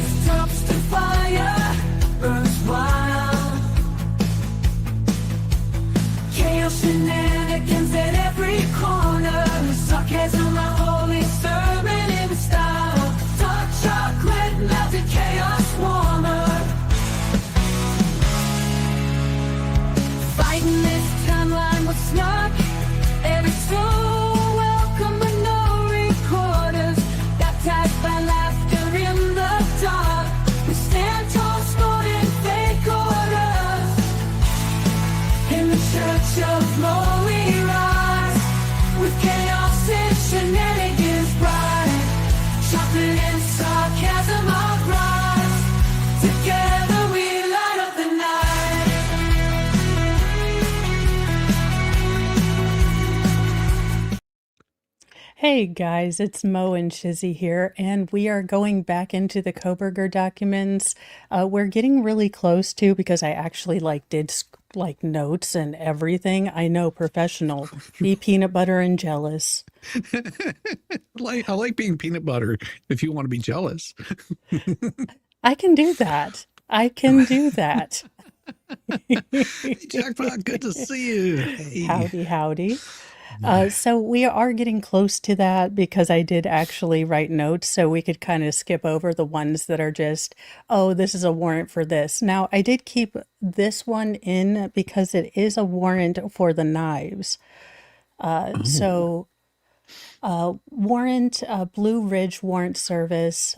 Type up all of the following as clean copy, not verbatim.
dumpster fire burns wild. Chaos shenanigans at every corner. Sarcasm, a holy sermon in style. Dark chocolate melted chaos warmer. Fighting this timeline with snark. Every soul welcome but no recorders. Baptized by laughter in the dark. We stand tall, scorning fake orders. In the church of Mo we rise, with chaos and shenanigans bright. Chocolate and sarcasm our rise. Together we light up the night. Hey guys, it's Mo and Shizzy here, and we are going back into the Kohberger documents. We're getting really close to, because I actually did notes and everything. I know, professional. Be peanut butter and jealous. I like being peanut butter if you want to be jealous. I can do that. I can do that. Hey, Jackpot, good to see you. Hey. Howdy, howdy. So we are getting close to that, because I did actually write notes so we could kind of skip over the ones that are just, oh, this is a warrant for this. Now, I did keep this one in because it is a warrant for the knives. So warrant, Blue Ridge Warrant Service,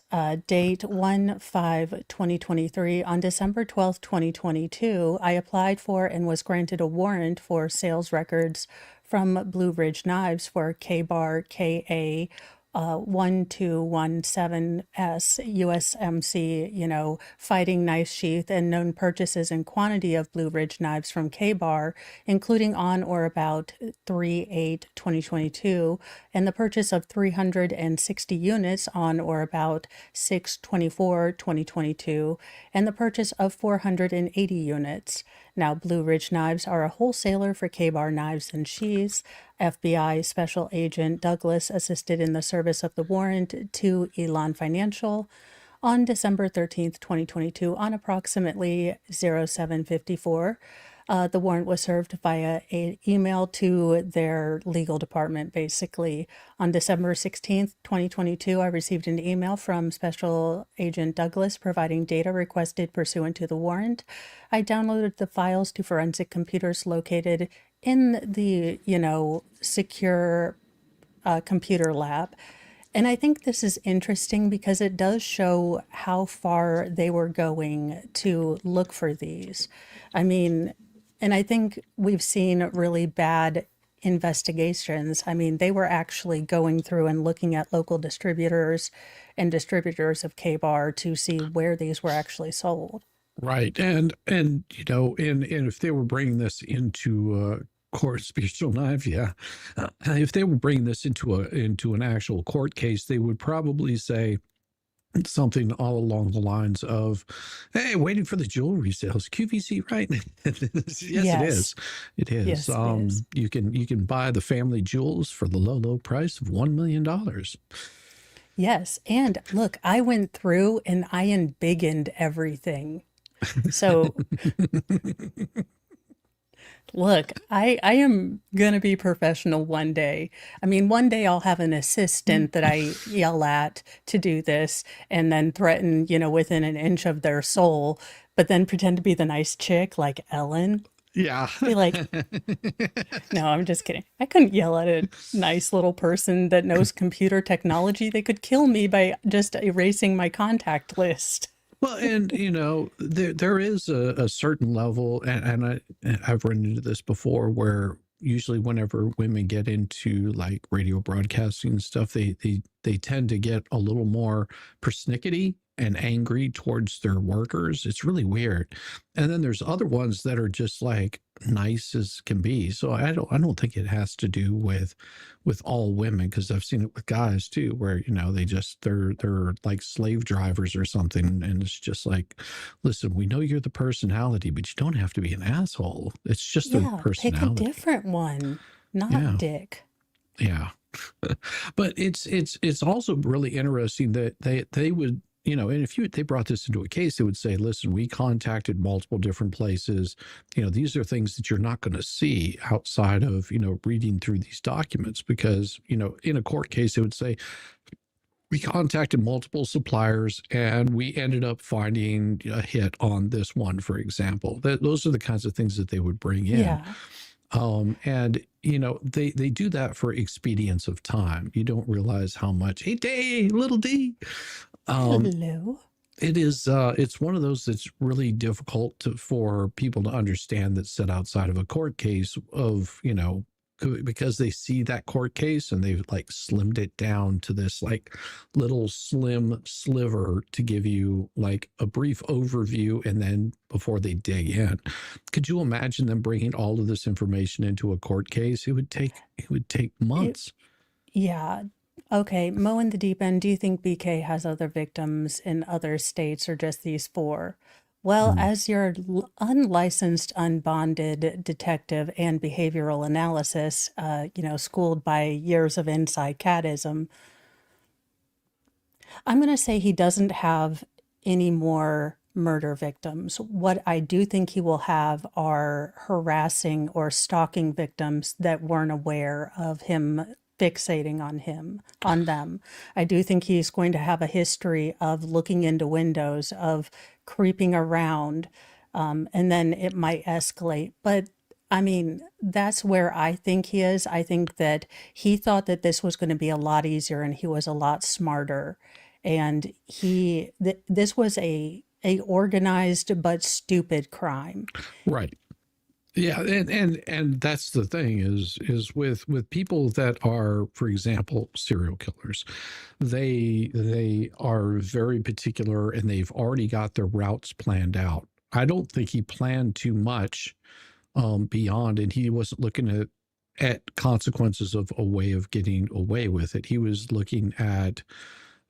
date 1/5/2023. On December 12th, 2022, I applied for and was granted a warrant for sales records from Blue Ridge Knives for K-Bar KA 1217S USMC, fighting knife sheath, and known purchases and quantity of Blue Ridge Knives from K-Bar, including on or about 3/8/2022, and the purchase of 360 units on or about 6/24/2022, and the purchase of 480 units. Now, Blue Ridge Knives are a wholesaler for K-Bar knives and sheaths. FBI Special Agent Douglas assisted in the service of the warrant to Elon Financial on December 13th, 2022, on approximately 0754. The warrant was served via an email to their legal department, basically. On December 16th, 2022, I received an email from Special Agent Douglas providing data requested pursuant to the warrant. I downloaded the files to forensic computers located in the, secure computer lab. And I think this is interesting because it does show how far they were going to look for these. I mean, and I think we've seen really bad investigations. I mean, they were actually going through and looking at local distributors and distributors of K-Bar to see where these were actually sold. Right. And if they were bringing this into court, special knife, yeah. If they were bringing this into an actual court case, they would probably say something all along the lines of, hey, waiting for the jewelry sales, QVC, right? Yes, it is. It is. Yes, it is. You can buy the family jewels for the low price of $1 million. Yes. And look, I went through and I embiggened everything. So look, I am going to be professional one day. I mean, one day I'll have an assistant that I yell at to do this and then threaten, within an inch of their soul, but then pretend to be the nice chick like Ellen. Yeah. Be like, no, I'm just kidding. I couldn't yell at a nice little person that knows computer technology. They could kill me by just erasing my contact list. Well, and there is a certain level, and I've run into this before, where usually whenever women get into like radio broadcasting and stuff, they tend to get a little more persnickety and angry towards their workers. It's really weird. And then there's other ones that are just like nice as can be. So I don't think it has to do with all women, because I've seen it with guys too, where they're like slave drivers or something, and it's just like, listen, we know you're the personality, but you don't have to be an asshole. It's just their personality. Pick a different one, not dick. Yeah. But it's also really interesting that they would, you know, and if they brought this into a case, they would say, listen, we contacted multiple different places. You know, these are things that you're not going to see outside of, you know, reading through these documents, because, you know, in a court case, they would say, we contacted multiple suppliers and we ended up finding a hit on this one, for example. Those are the kinds of things that they would bring in. Yeah. And, you know, they do that for expedience of time. You don't realize how much, hey, D, little D. Hello. It is, it's one of those that's really difficult for people to understand that sit outside of a court case of, you know, because they see that court case and they've like slimmed it down to this like little slim sliver to give you like a brief overview, and then before they dig in. Could you imagine them bringing all of this information into a court case? It would take months. Yeah. Okay, Mo in the deep end, do you think BK has other victims in other states or just these 4? Well, as your unlicensed, unbonded detective and behavioral analysis, you know, schooled by years of inside cadism, I'm going to say he doesn't have any more murder victims. What I do think he will have are harassing or stalking victims that weren't aware of him fixating on them. I do think he's going to have a history of looking into windows, of creeping around, and then it might escalate. But I mean, that's where I think he is. I think that he thought that this was going to be a lot easier and he was a lot smarter. And this was a organized but stupid crime. Right. Yeah, and that's the thing is with people that are, for example, serial killers, they are very particular and they've already got their routes planned out. I don't think he planned too much beyond, and he wasn't looking at consequences of a way of getting away with it. He was looking at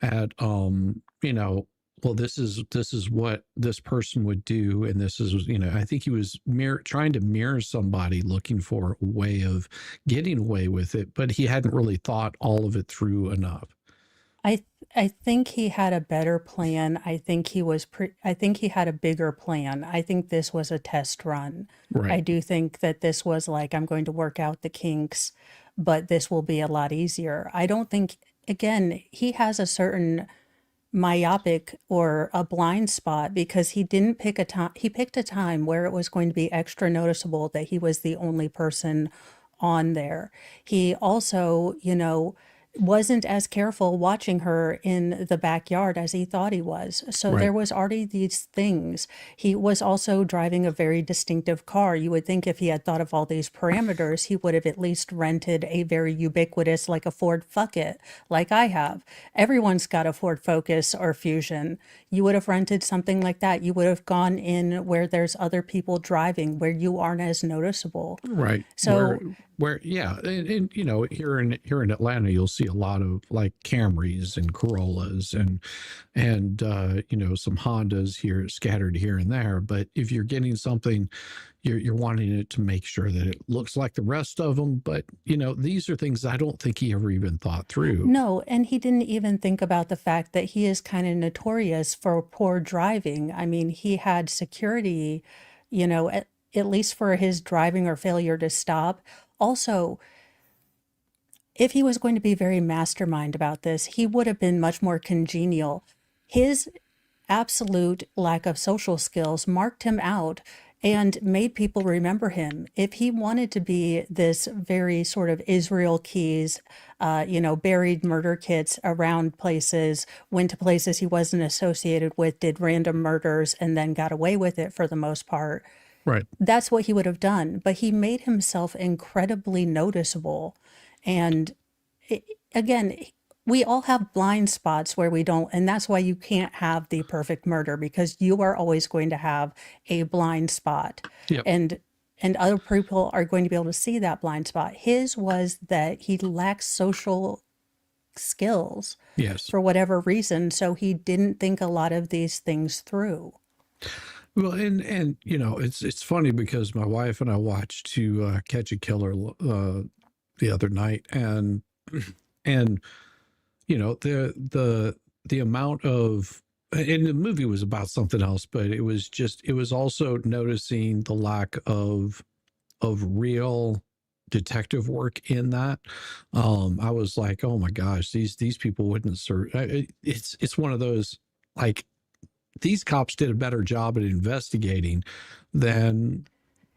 you know, well, this is what this person would do, and this is, you know, I think he was trying to mirror somebody, looking for a way of getting away with it, but he hadn't really thought all of it through enough. I think he had a better plan. I think I think he had a bigger plan. I think this was a test run. Right. I do think that this was like, I'm going to work out the kinks, but this will be a lot easier. I don't think, again, he has a certain myopic or a blind spot because he didn't pick a time. He picked a time where it was going to be extra noticeable that he was the only person on there. He also, you know, wasn't as careful watching her in the backyard as he thought he was. So Right. there was already these things. He was also driving a very distinctive car. You would think if he had thought of all these parameters, he would have at least rented a very ubiquitous, like a Ford Fucket, like I have. Everyone's got a Ford Focus or Fusion. You would have rented something like that. You would have gone in where there's other people driving, where you aren't as noticeable. Right. So Where yeah, and you know, here in Atlanta, you'll see a lot of like Camrys and Corollas and you know, some Hondas here scattered here and there. But if you're getting something, you're wanting it to make sure that it looks like the rest of them. But you know, these are things I don't think he ever even thought through. no, and he didn't even think about the fact that he is kind of notorious for poor driving. I mean, he had security, you know, at least for his driving or failure to stop. Also, if he was going to be very mastermind about this, he would have been much more congenial. His absolute lack of social skills marked him out and made people remember him. If he wanted to be this very sort of Israel Keys, you know, buried murder kits around places, went to places he wasn't associated with, did random murders, and then got away with it for the most part, Right. that's what he would have done. But he made himself incredibly noticeable. And again, we all have blind spots where we don't, and that's why you can't have the perfect murder, because you are always going to have a blind spot. Yep. And other people are going to be able to see that blind spot. His was that he lacks social skills Yes. for whatever reason, so he didn't think a lot of these things through. Well, and you know, it's funny because my wife and I watched To Catch a Killer the other night, and you know, the amount of and the movie was about something else, but it was also noticing the lack of real detective work in that. I was like, oh my gosh, these people wouldn't serve. It's one of those, like, these cops did a better job at investigating than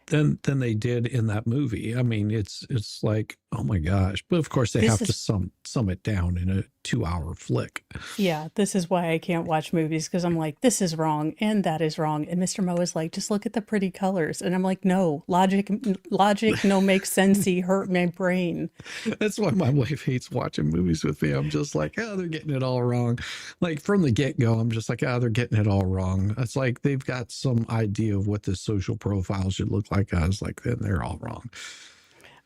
than they did in that movie. I mean, it's like, oh my gosh. But of course they This have to is sum it down in a 2 hour flick. Yeah, this is why I can't watch movies, because I'm like, this is wrong and that is wrong. And Mr. Mo is like, just look at the pretty colors. And I'm like, no, logic no makes sense. He hurt my brain. That's why my wife hates watching movies with me. I'm just like, oh, they're getting it all wrong. Like from the get-go, I'm just like, oh, they're getting it all wrong. It's like they've got some idea of what the social profile should look like. I was like, then they're all wrong.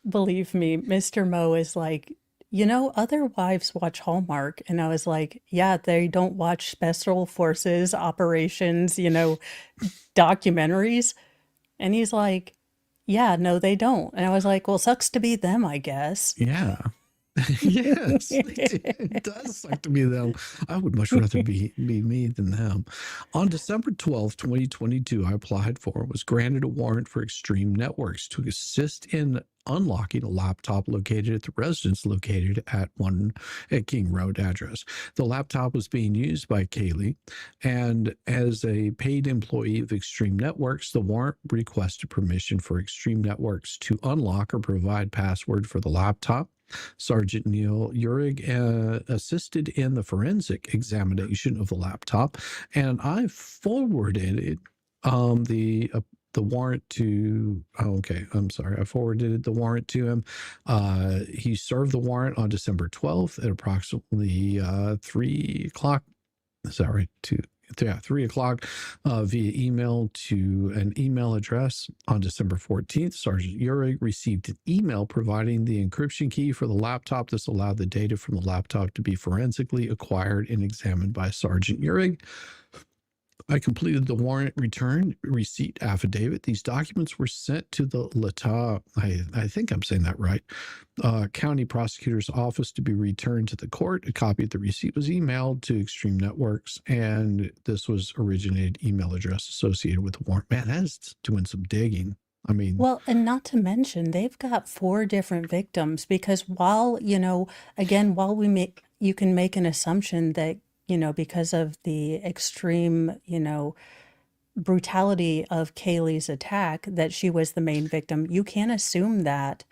Believe me, Mr. Mo is like, other wives watch Hallmark. And I was like, yeah, they don't watch special forces, operations, documentaries. And he's like, yeah, no, they don't. And I was like, well, sucks to be them, I guess. Yeah. Yes, it does suck to be them. I would much rather be me than them. On December 12th, 2022, I applied for, was granted a warrant for Extreme Networks to assist in unlocking a laptop located at the residence located at King Road address. The laptop was being used by Kaylee, and as a paid employee of Extreme Networks, the warrant requested permission for Extreme Networks to unlock or provide password for the laptop. Sergeant Neil Urig assisted in the forensic examination of the laptop, and I forwarded it, the warrant to. Oh, okay, I'm sorry. I forwarded the warrant to him. He served the warrant on December 12th at approximately 3 o'clock. Sorry, 3 o'clock via email to an email address. On December 14th, Sergeant Urig received an email providing the encryption key for the laptop. This allowed the data from the laptop to be forensically acquired and examined by Sergeant Urig. I completed the warrant return receipt affidavit. These documents were sent to the I think I'm saying that right, county prosecutor's office to be returned to the court. A copy of the receipt was emailed to Extreme Networks, and this was originated email address associated with the warrant. Man, that is doing some digging. I mean, Well, and not to mention, they've got 4 different victims, because while, again, you can make an assumption that, because of the extreme, brutality of Kaylee's attack, that she was the main victim. You can't assume that,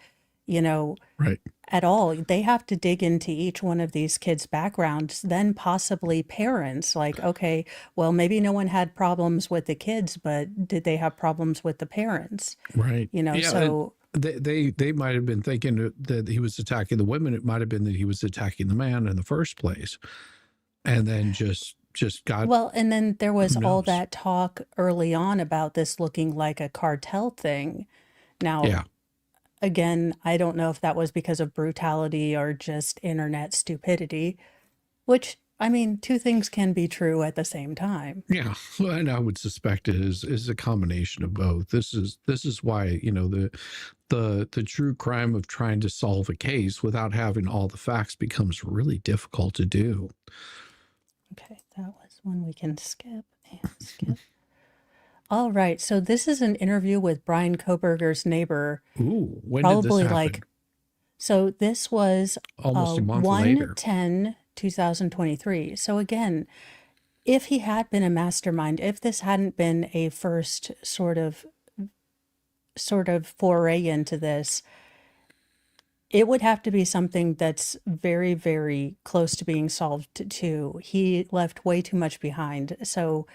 right. at all. They have to dig into each one of these kids' backgrounds, then possibly parents. Like, okay, well, maybe no one had problems with the kids, but did they have problems with the parents? Right. Yeah. So They might have been thinking that he was attacking the women. It might have been that he was attacking the man in the first place, and then just got. well, and then there was Who all knows? that talk early on about this looking like a cartel thing. Now, Yeah. again, I don't know if that was because of brutality or just internet stupidity, which, I mean, 2 things can be true at the same time. Yeah, well, and I would suspect it is a combination of both. This is why, the true crime of trying to solve a case without having all the facts becomes really difficult to do. Okay, that was one we can skip and skip. All right, so this is an interview with Brian Kohberger's neighbor. Ooh, when did this Probably happen? so this was Almost a month later. 1/10/2023. So again, if he had been a mastermind, if this hadn't been a first sort of foray into this, it would have to be something that's very, very close to being solved too. He left way too much behind. So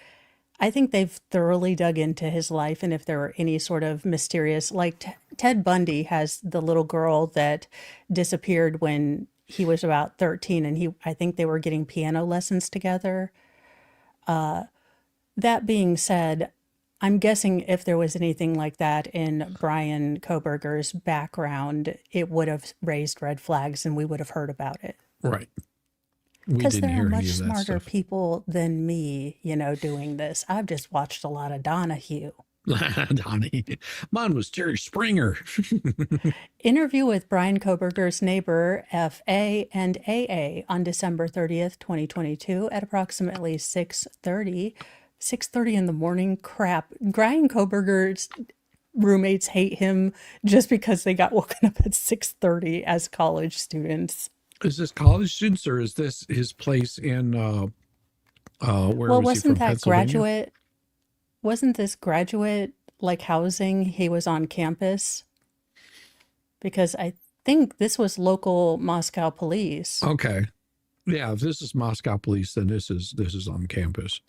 I think they've thoroughly dug into his life. And if there were any sort of mysterious, like Ted Bundy has the little girl that disappeared when he was about 13, and I think they were getting piano lessons together. That being said, I'm guessing if there was anything like that in Brian Kohberger's background, it would have raised red flags and we would have heard about it. Right. We Because didn't there are hear any much of that smarter stuff. people than me, doing this. I've just watched a lot of Donahue. Donnie, mine was Jerry Springer. Interview with Brian Kohberger's neighbor, FA and AA, on December 30th, 2022 at approximately 6:30. 6:30 in the morning? Crap. Brian Kohberger's roommates hate him just because they got woken up at 6:30 as college students. Is this college students or is this his place in where Well, was he from? wasn't that Pennsylvania? graduate? Wasn't this graduate like housing? He was on campus because I think this was local Moscow police. Okay. Yeah, if this is Moscow police, then this is on campus.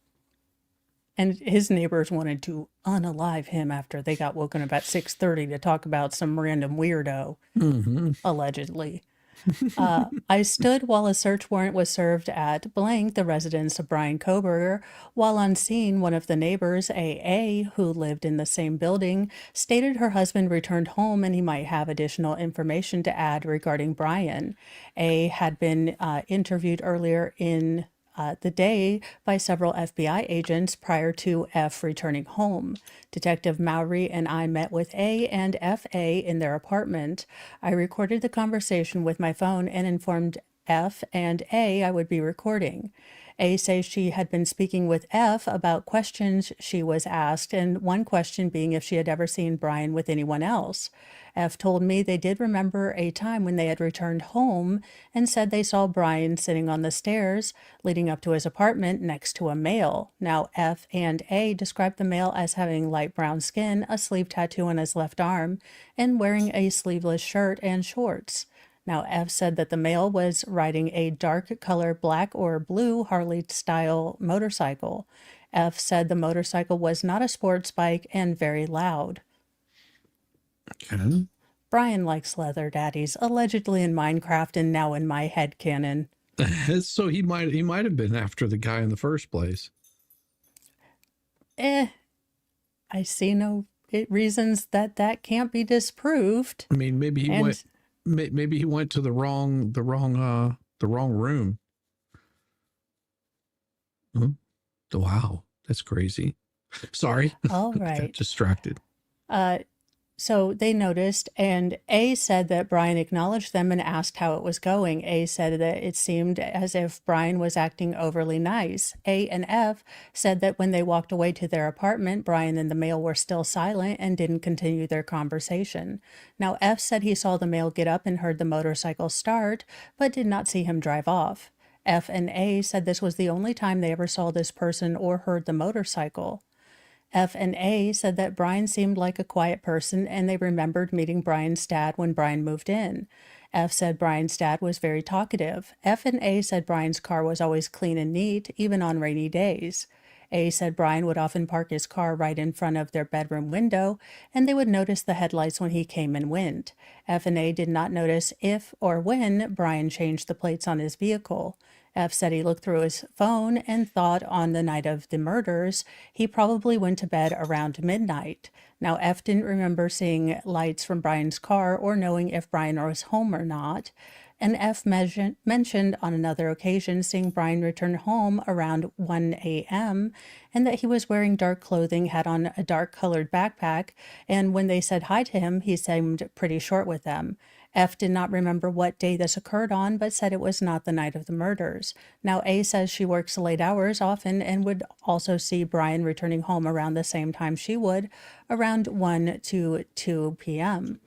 And his neighbors wanted to unalive him after they got woken up at 6:30 to talk about some random weirdo, allegedly. I stood while a search warrant was served at blank, the residence of Brian Kohberger. While on scene, one of the neighbors, AA, who lived in the same building, stated her husband returned home and he might have additional information to add regarding Brian. A had been interviewed earlier in the day by several FBI agents prior to F returning home. Detective Mowry and I met with A and FA in their apartment. I recorded the conversation with my phone and informed F and A I would be recording. A says she had been speaking with F about questions she was asked, and one question being if she had ever seen Brian with anyone else. F told me they did remember a time when they had returned home and said they saw Brian sitting on the stairs leading up to his apartment next to a male. Now, F and A described the male as having light brown skin, a sleeve tattoo on his left arm, and wearing a sleeveless shirt and shorts. Now, F said that the male was riding a dark color black or blue Harley-style motorcycle. F said the motorcycle was not a sports bike and very loud. Okay. Brian likes leather daddies, allegedly in Minecraft and now in my headcanon. So he might have been after the guy in the first place. I see no reasons that can't be disproved. I mean, maybe he went. Maybe he went to the wrong room. Wow, that's crazy. Sorry. All right. Got distracted. So they noticed, and A said that Brian acknowledged them and asked how it was going. A said that it seemed as if Brian was acting overly nice. A and F said that when they walked away to their apartment, Brian and the male were still silent and didn't continue their conversation. Now, F said he saw the male get up and heard the motorcycle start, but did not see him drive off. F and A said this was the only time they ever saw this person or heard the motorcycle. F and A said that Brian seemed like a quiet person and they remembered meeting Brian's dad when Brian moved in. F said Brian's dad was very talkative. F and A said Brian's car was always clean and neat, even on rainy days. A said Brian would often park his car right in front of their bedroom window, and they would notice the headlights when he came and went. F and A did not notice if or when Brian changed the plates on his vehicle. F said he looked through his phone and thought on the night of the murders, he probably went to bed around midnight. Now, F didn't remember seeing lights from Brian's car or knowing if Brian was home or not. And F mentioned on another occasion seeing Brian return home around 1 a.m. and that he was wearing dark clothing, had on a dark colored backpack, and when they said hi to him, he seemed pretty short with them. F did not remember what day this occurred on, but said it was not the night of the murders. Now, A says she works late hours often and would also see Brian returning home around the same time she would, around 1 to 2 p.m.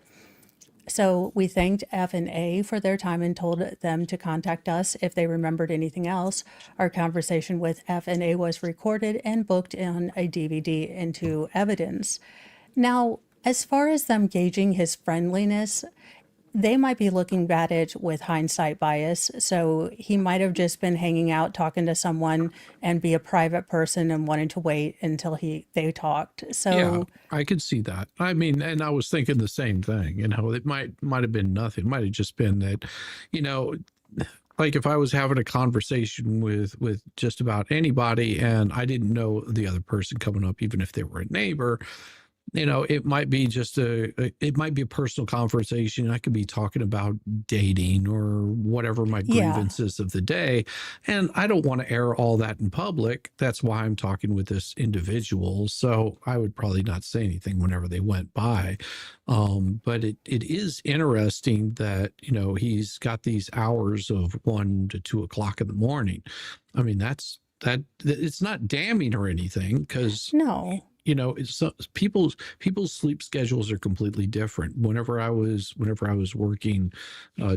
So we thanked F and A for their time and told them to contact us if they remembered anything else. Our conversation with F and A was recorded and booked on a DVD into evidence. Now, as far as them gauging his friendliness, they might be looking at it with hindsight bias. So he might have just been hanging out, talking to someone and be a private person and wanting to wait until they talked. So yeah, I could see that. I mean, and I was thinking the same thing, it might have been nothing. It might have just been that, like if I was having a conversation with just about anybody and I didn't know the other person coming up, even if they were a neighbor, it might be just it might be a personal conversation. I could be talking about dating or whatever my Yeah. grievances of the day. And I don't want to air all that in public. That's why I'm talking with this individual. So I would probably not say anything whenever they went by. But it is interesting that, he's got these hours of 1 to 2 o'clock in the morning. I mean, that it's not damning or anything, because No. it's people's sleep schedules are completely different. Whenever I was working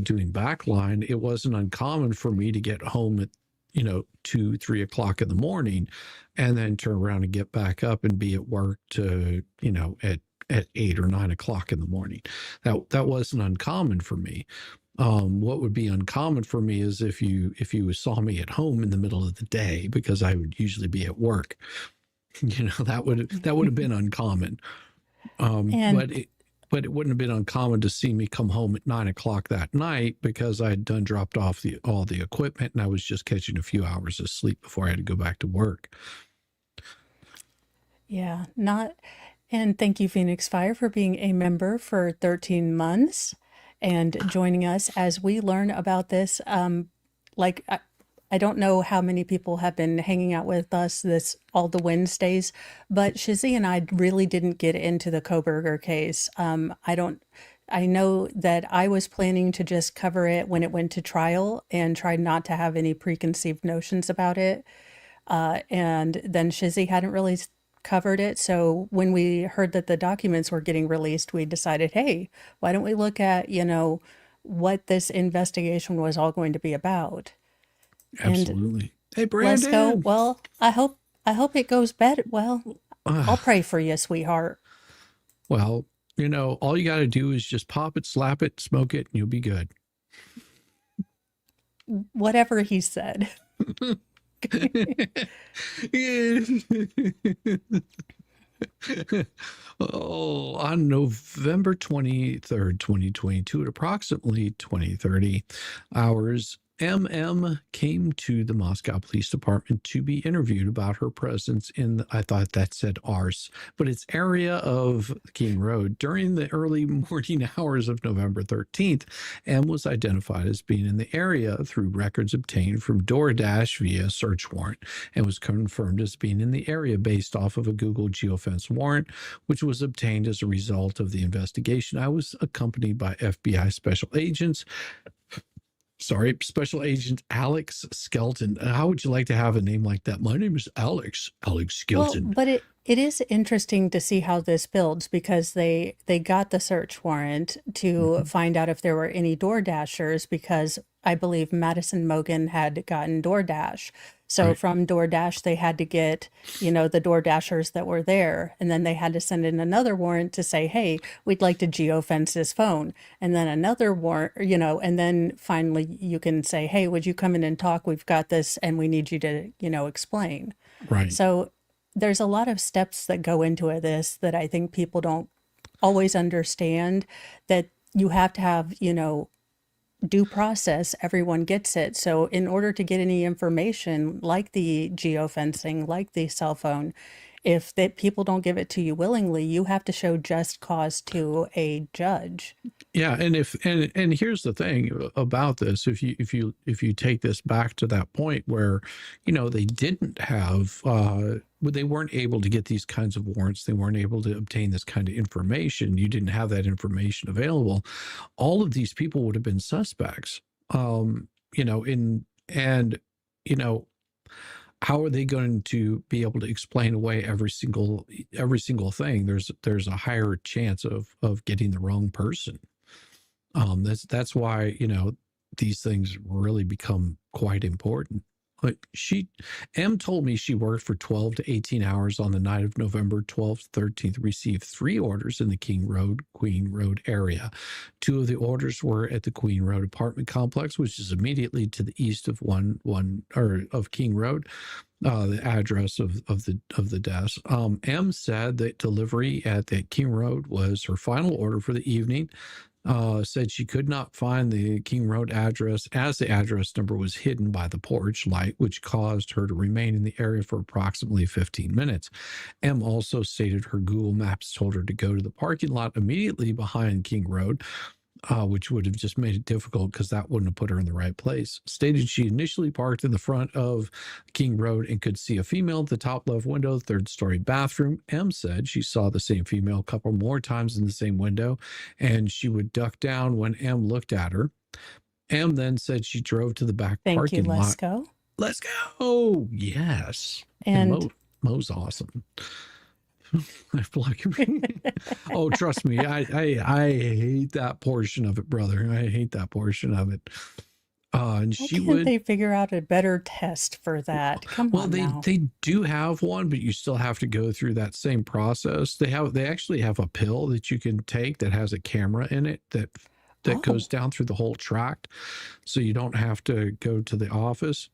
doing backline, it wasn't uncommon for me to get home at 2-3 o'clock in the morning, and then turn around and get back up and be at work to at 8 or 9 o'clock in the morning. That wasn't uncommon for me. What would be uncommon for me is if you saw me at home in the middle of the day, because I would usually be at work. That would have been uncommon. And But it wouldn't have been uncommon to see me come home at 9 o'clock that night, because I had dropped off all the equipment, and I was just catching a few hours of sleep before I had to go back to work. yeah, and thank you, Phoenix Fire, for being a member for 13 months and joining us as we learn about this. Like, I don't know how many people have been hanging out with us all the Wednesdays, but Shizzy and I really didn't get into the Kohberger case. I know that I was planning to just cover it when it went to trial and try not to have any preconceived notions about it. And then Shizzy hadn't really covered it. So when we heard that the documents were getting released, we decided, hey, why don't we look at, what this investigation was all going to be about? Absolutely. Hey, Let's go. Brandon. Well, I hope it goes better. Well, I'll pray for you, sweetheart. Well, all you got to do is just pop it, slap it, smoke it, and you'll be good. Whatever he said. Oh, on November 23rd, 2022, at approximately 20:30 hours, MM came to the Moscow Police Department to be interviewed about her presence in, I thought that said arse, but it's area of King Road during the early morning hours of November 13th, and was identified as being in the area through records obtained from DoorDash via search warrant, and was confirmed as being in the area based off of a Google geofence warrant, which was obtained as a result of the investigation. I was accompanied by FBI Special Agent Alex Skelton. How would you like to have a name like that? My name is Alex Skelton. Well, but it is interesting to see how this builds, because they got the search warrant to find out if there were any Door Dashers, because I believe Madison Mogan had gotten DoorDash. So Right. from DoorDash, they had to get, the Door Dashers that were there. And then they had to send in another warrant to say, hey, we'd like to geofence this phone. And then another warrant, and then finally you can say, hey, would you come in and talk? We've got this and we need you to, explain. Right. So there's a lot of steps that go into this that I think people don't always understand, that you have to have, due process. Everyone gets it. So in order to get any information like the geofencing, like the cell phone, if people don't give it to you willingly, you have to show just cause to a judge. Yeah, and here's the thing about this: if you take this back to that point where, they didn't have, they weren't able to get these kinds of warrants, they weren't able to obtain this kind of information, you didn't have that information available, all of these people would have been suspects. How are they going to be able to explain away every single thing? There's a higher chance of getting the wrong person. That's why, these things really become quite important. Like M told me she worked for 12 to 18 hours on the night of November 12th, 13th, received 3 orders in the Queen Road area. 2 of the orders were at the Queen Road apartment complex, which is immediately to the east of of King Road. The address of the desk. M said that delivery at the King Road was her final order for the evening. said she could not find the King Road address as the address number was hidden by the porch light, which caused her to remain in the area for approximately 15 minutes. M also stated her Google Maps told her to go to the parking lot immediately behind King Road, which would have just made it difficult because that wouldn't have put her in the right place. Stated she initially parked in the front of King Road and could see a female at the top left window, third story bathroom. M said she saw the same female a couple more times in the same window, and she would duck down when M looked at her. M then said she drove to the back Thank you, parking lot. Lesko. Let's go. Yes. And Mo's awesome. Oh, trust me, I hate that portion of it, brother. I hate that portion of it. And why she can't would. they figure out a better test for that? Come Well, on now. they do have one, but you still have to go through that same process. They actually have a pill that you can take that has a camera in it that Oh. goes down through the whole tract, so you don't have to go to the office.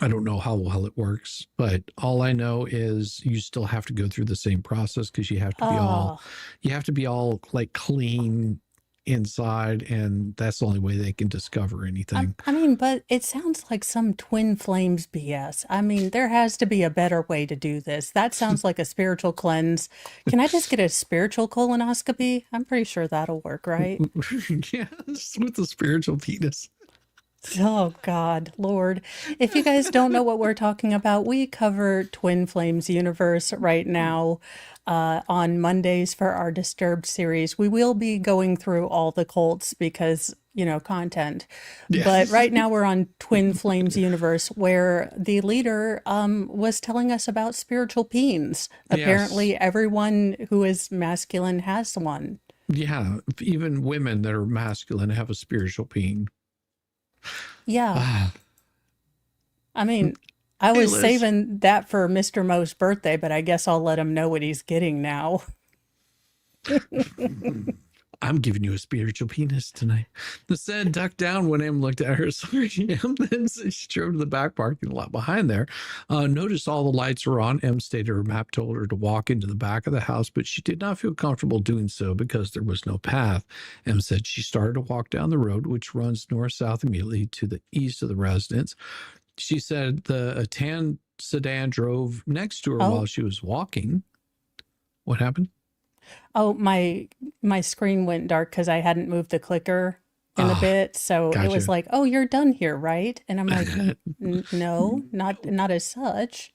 I don't know how well it works, but all I know is you still have to go through the same process because you have to be all like clean inside, and that's the only way they can discover anything. I mean, but it sounds like some twin flames BS. I mean, there has to be a better way to do this. That sounds like a spiritual cleanse. Can I just get a spiritual colonoscopy? I'm pretty sure that'll work, right? Yes, with the spiritual penis. Oh, God, Lord. If you guys don't know what we're talking about, we cover Twin Flames Universe right now on Mondays for our Disturbed series. We will be going through all the cults because, content. Yeah. But right now we're on Twin Flames Universe, where the leader was telling us about spiritual peens. Apparently, everyone who is masculine has one. Yeah, even women that are masculine have a spiritual peen. Yeah. I mean, I was Liz. saving that for Mr. Mo's birthday, but I guess I'll let him know what he's getting now. I'm giving you a spiritual penis tonight. The said ducked down when M looked at her. Sorry, M then said she drove to the back parking lot behind there. Noticed all the lights were on. M stated her map told her to walk into the back of the house, but she did not feel comfortable doing so because there was no path. M said she started to walk down the road, which runs north-south immediately to the east of the residence. She said a tan sedan drove next to her while she was walking. What happened? Oh, my screen went dark because I hadn't moved the clicker in a bit. So it was like, oh, you're done here, right? And I'm like, no, not as such.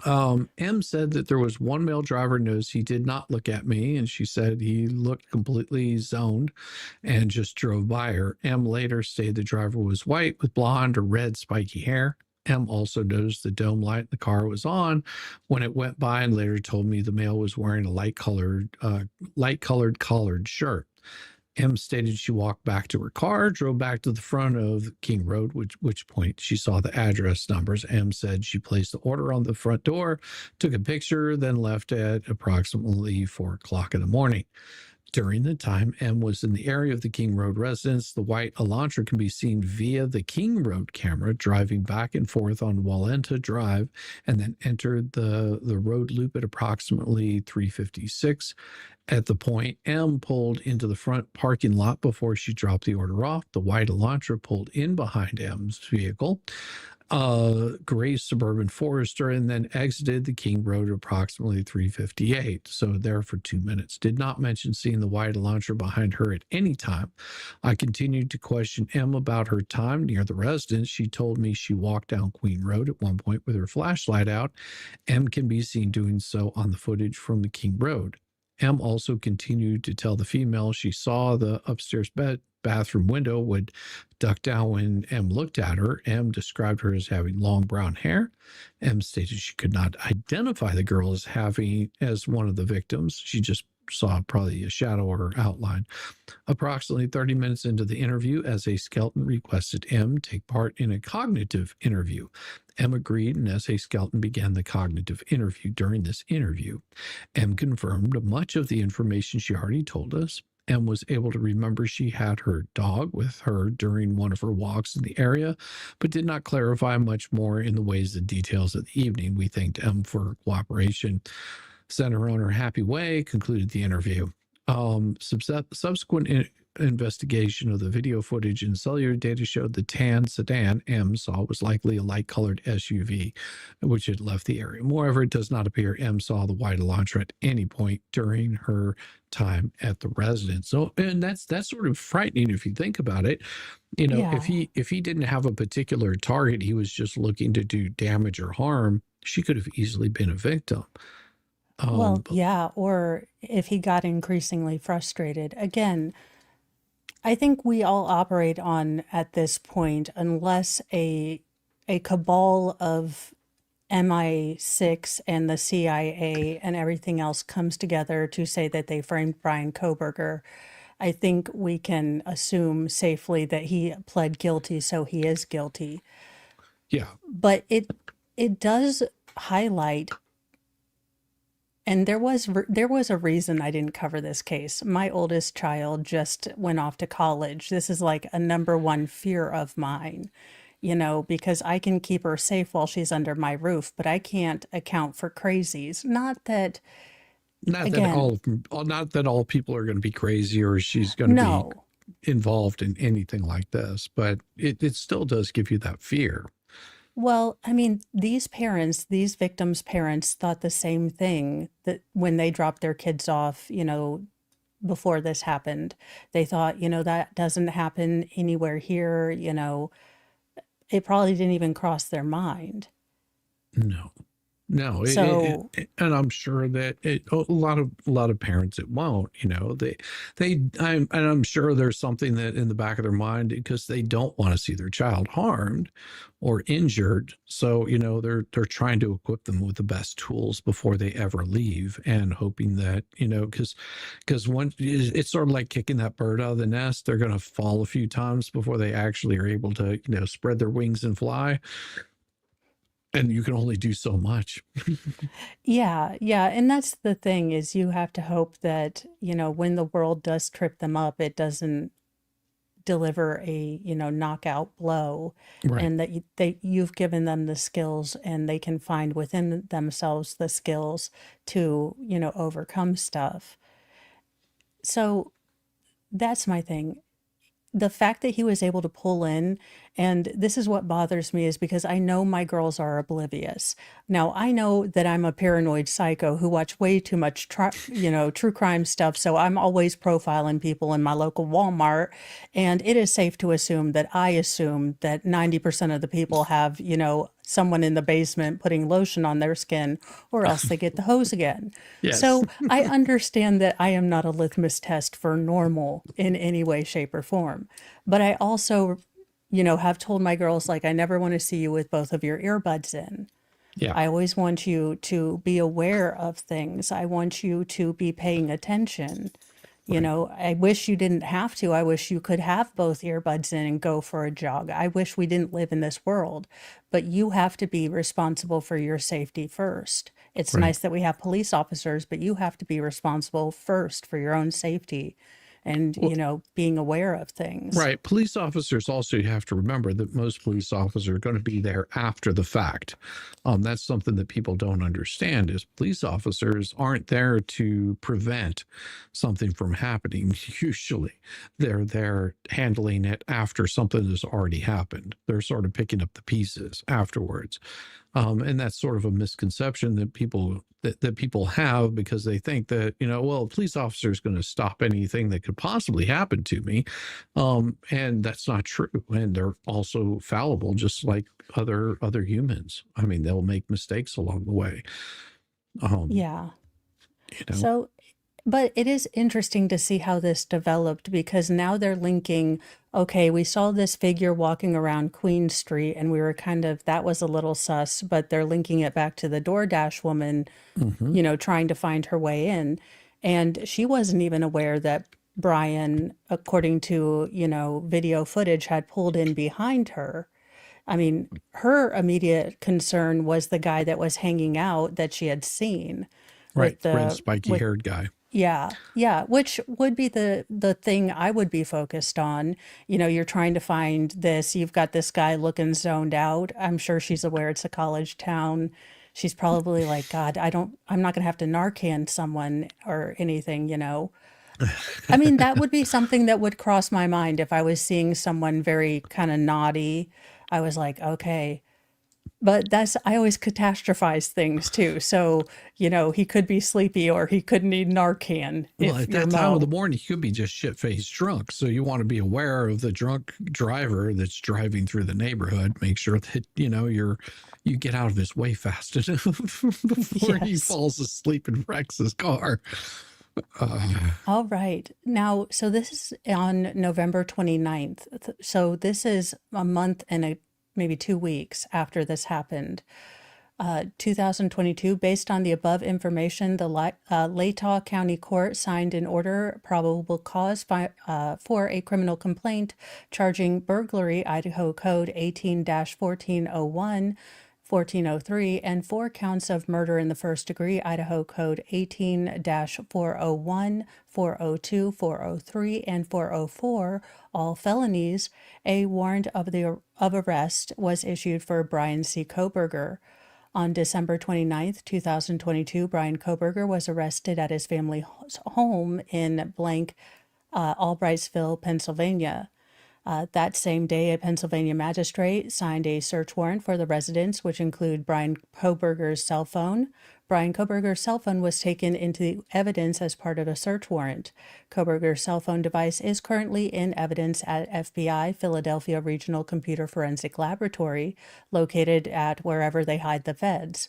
M said that there was one male driver noticed he did not look at me, and she said he looked completely zoned and just drove by her. M later stated the driver was white with blonde or red spiky hair. M also noticed the dome light in the car was on when it went by, and later told me the male was wearing a light-colored collared shirt. M stated she walked back to her car, drove back to the front of King Road, which point she saw the address numbers. M said she placed the order on the front door, took a picture, then left at approximately 4 o'clock in the morning. During the time M was in the area of the King Road residence, the white Elantra can be seen via the King Road camera driving back and forth on Walenta Drive, and then entered the road loop at approximately 3:56. At the point, M pulled into the front parking lot before she dropped the order off. The white Elantra pulled in behind M's vehicle, gray Suburban Forester, and then exited the King Road at approximately 3:58. So there for 2 minutes. Did not mention seeing the white Elantra behind her at any time. I continued to question M about her time near the residence. She told me she walked down Queen Road at one point with her flashlight out. M can be seen doing so on the footage from the King Road. M also continued to tell the female she saw the upstairs bathroom window would duck down when M looked at her. M described her as having long brown hair. M stated she could not identify the girl as one of the victims. She just saw probably a shadow or outline. Approximately 30 minutes into the interview, as a skeleton requested M take part in a cognitive interview. M agreed, and as a skeleton began the cognitive interview. During this interview, M confirmed much of the information she already told us. M was able to remember she had her dog with her during one of her walks in the area, but did not clarify much more in the ways and details of the evening. We thanked M for her cooperation, sent her on her happy way, concluded the interview. Subsequent investigation of the video footage and cellular data showed the tan sedan M saw was likely a light-colored SUV, which had left the area. Moreover, it does not appear M saw the white Elantra at any point during her time at the residence. So, and that's sort of frightening if you think about it. You know, Yeah. if he didn't have a particular target, he was just looking to do damage or harm, she could have easily been a victim. Well, But yeah, or if he got increasingly frustrated. Again, I think we all operate on at this point, unless a cabal of MI6 and the CIA and everything else comes together to say that they framed Brian Kohberger, I think we can assume safely that he pled guilty, so he is guilty. yeah, But it does highlight, and there was a reason I didn't cover this case. My oldest child just went off to college. This is like a number one fear of mine, you know, because I can keep her safe while she's under my roof, but I can't account for crazies. Not that, again, not that all people are going to be crazy or she's going to be no. involved in anything like this, but it still does give you that fear. Well, I mean, these parents, these victims' parents thought the same thing that when they dropped their kids off, you know, before this happened. They thought, you know, that doesn't happen anywhere here, you know, it probably didn't even cross their mind. No, no, So, and I'm sure that a lot of parents it won't. You know, I'm sure there's something that in the back of their mind because they don't want to see their child harmed or injured. So you know they're trying to equip them with the best tools before they ever leave, and hoping that you know because one it's sort of like kicking that bird out of the nest. They're going to fall a few times before they actually are able to you know spread their wings and fly. And you can only do so much. yeah, yeah. And that's the thing is you have to hope that, you know, when the world does trip them up, it doesn't deliver a, you know, knockout blow, Right. and that you've given them the skills and they can find within themselves the skills to, you know, overcome stuff. So that's my thing. The fact that he was able to pull in, and this is what bothers me, is because I know my girls are oblivious. Now, I know that I'm a paranoid psycho who watch way too much, you know, true crime stuff. So I'm always profiling people in my local Walmart. And it is safe to assume that 90% of the people have, you know, someone in the basement putting lotion on their skin, or else they get the hose again. Yes. So I understand that I am not a litmus test for normal in any way, shape, or form. But I also, you know, have told my girls, like, I never want to see you with both of your earbuds in. Yeah. I always want you to be aware of things. I want you to be paying attention. You Right. know, I wish you didn't have to. I wish you could have both earbuds in and go for a jog. I wish we didn't live in this world, but you have to be responsible for your safety first. It's Right. nice that we have police officers, but you have to be responsible first for your own safety and, Well, you know, being aware of things. right. Police officers also you have to remember that most police officers are going to be there after the fact. That's something that people don't understand is police officers aren't there to prevent something from happening. Usually they're there handling it after something has already happened. They're sort of picking up the pieces afterwards. And that's sort of a misconception that people have because they think that you know well a police officer is going to stop anything that could possibly happen to me, and that's not true. And they're also fallible just like other humans. I mean they'll make mistakes along the way. um Yeah. you know So, but it is interesting to see how this developed because now they're linking, okay, we saw this figure walking around Queen Street and we were kind of, that was a little sus, but they're linking it back to the DoorDash woman, hmm you know, trying to find her way in. And she wasn't even aware that Brian, according to, you know, video footage, had pulled in behind her. I mean, her immediate concern was the guy that was hanging out that she had seen right, with red the spiky with haired guy. yeah, yeah, which would be the thing I would be focused on. You know, you're trying to find this, you've got this guy looking zoned out. I'm sure she's aware it's a college town. She's probably like, God, I'm not gonna have to Narcan someone or anything, you know. I mean, that would be something that would cross my mind if I was seeing someone very kind of naughty. I was like, okay. But I always catastrophize things too. So, he could be sleepy or he could need Narcan Well, if at you're that time of the Mo. morning, he could be just shit-faced drunk. So you want to be aware of the drunk driver that's driving through the neighborhood. Make sure that you get out of his way fast enough before he Yes. falls asleep and wrecks his car. All right. Now, so this is on November 29th. So this is a month and maybe 2 weeks after this happened. 2022, based on the above information, the Latah County Court signed an order probable cause for a criminal complaint charging burglary, Idaho Code 18-1401, 1403, and 4 counts of murder in the first degree, Idaho Code 18-401, 402, 403, and 404, all felonies. A warrant of arrest was issued for Brian C. Kohberger. On December 29th, 2022, Brian Kohberger was arrested at his family home in Albrightsville, Pennsylvania. That same day, a Pennsylvania magistrate signed a search warrant for the residence, which include Brian Kohberger's cell phone. Brian Kohberger's cell phone was taken into evidence as part of a search warrant. Kohberger's cell phone device is currently in evidence at FBI Philadelphia Regional Computer Forensic Laboratory, located at wherever they hide the feds.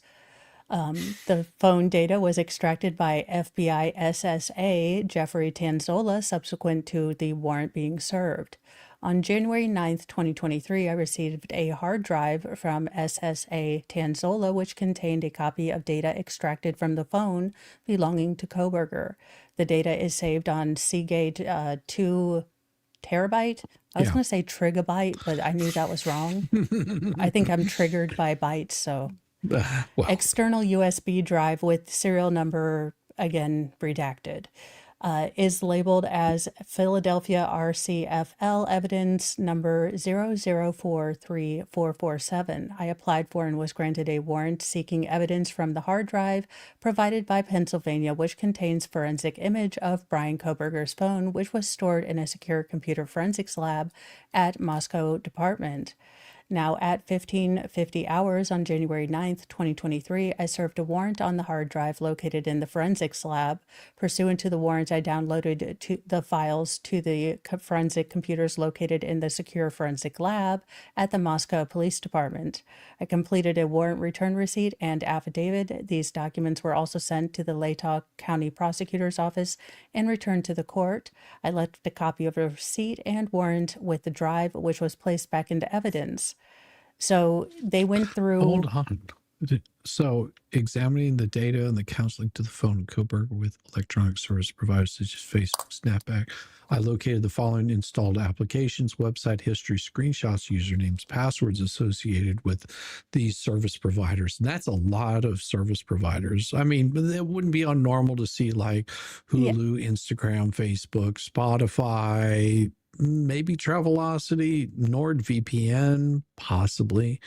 The phone data was extracted by FBI SSA Jeffrey Tanzola subsequent to the warrant being served. On January 9th, 2023, I received a hard drive from SSA Tanzola, which contained a copy of data extracted from the phone belonging to Kohberger. The data is saved on Seagate 2 terabyte. I was Yeah. going to say trigabyte, but I knew that was wrong. I think I'm triggered by bytes, so. Well, External USB drive with serial number, again, redacted. Is labeled as Philadelphia RCFL evidence number 0043447. I applied for and was granted a warrant seeking evidence from the hard drive provided by Pennsylvania, which contains forensic image of Brian Kohberger's phone, which was stored in a secure computer forensics lab at Moscow Department. Now, at 15:50 hours on January 9th, 2023, I served a warrant on the hard drive located in the forensics lab. Pursuant to the warrant, I downloaded the files to the forensic computers located in the secure forensic lab at the Moscow Police Department. I completed a warrant return receipt and affidavit. These documents were also sent to the Latah County Prosecutor's Office and returned to the court. I left a copy of the receipt and warrant with the drive, which was placed back into evidence. So they went through. hold on. So examining the data and the counseling to the phone of Kohberger with electronic service providers such as Facebook, Snapback, I located the following installed applications, website history, screenshots, usernames, passwords associated with these service providers. And that's a lot of service providers. I mean, it wouldn't be unnormal to see like Yeah. Hulu, Instagram, Facebook, Spotify, maybe Travelocity, NordVPN, possibly.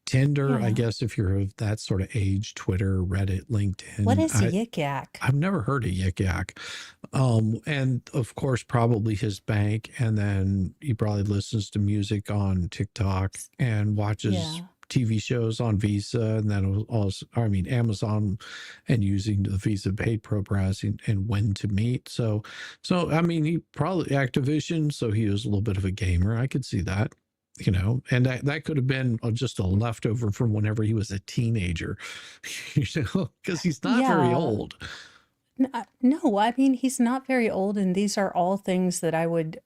Tinder, I Yeah. guess if you're of that sort of age, Twitter, Reddit, LinkedIn. What is Yik Yak? I've never heard of Yik Yak. And of course, probably his bank. And then he probably listens to music on TikTok and watches Yeah. TV shows on Visa. And then also, I mean, Amazon and using the Visa paid programs and when to meet. So, I mean, he probably Activision. So he was a little bit of a gamer. I could see that. And that could have been just a leftover from whenever he was a teenager, because he's not very Yeah. old. No, I mean, he's not very old, and these are all things that I would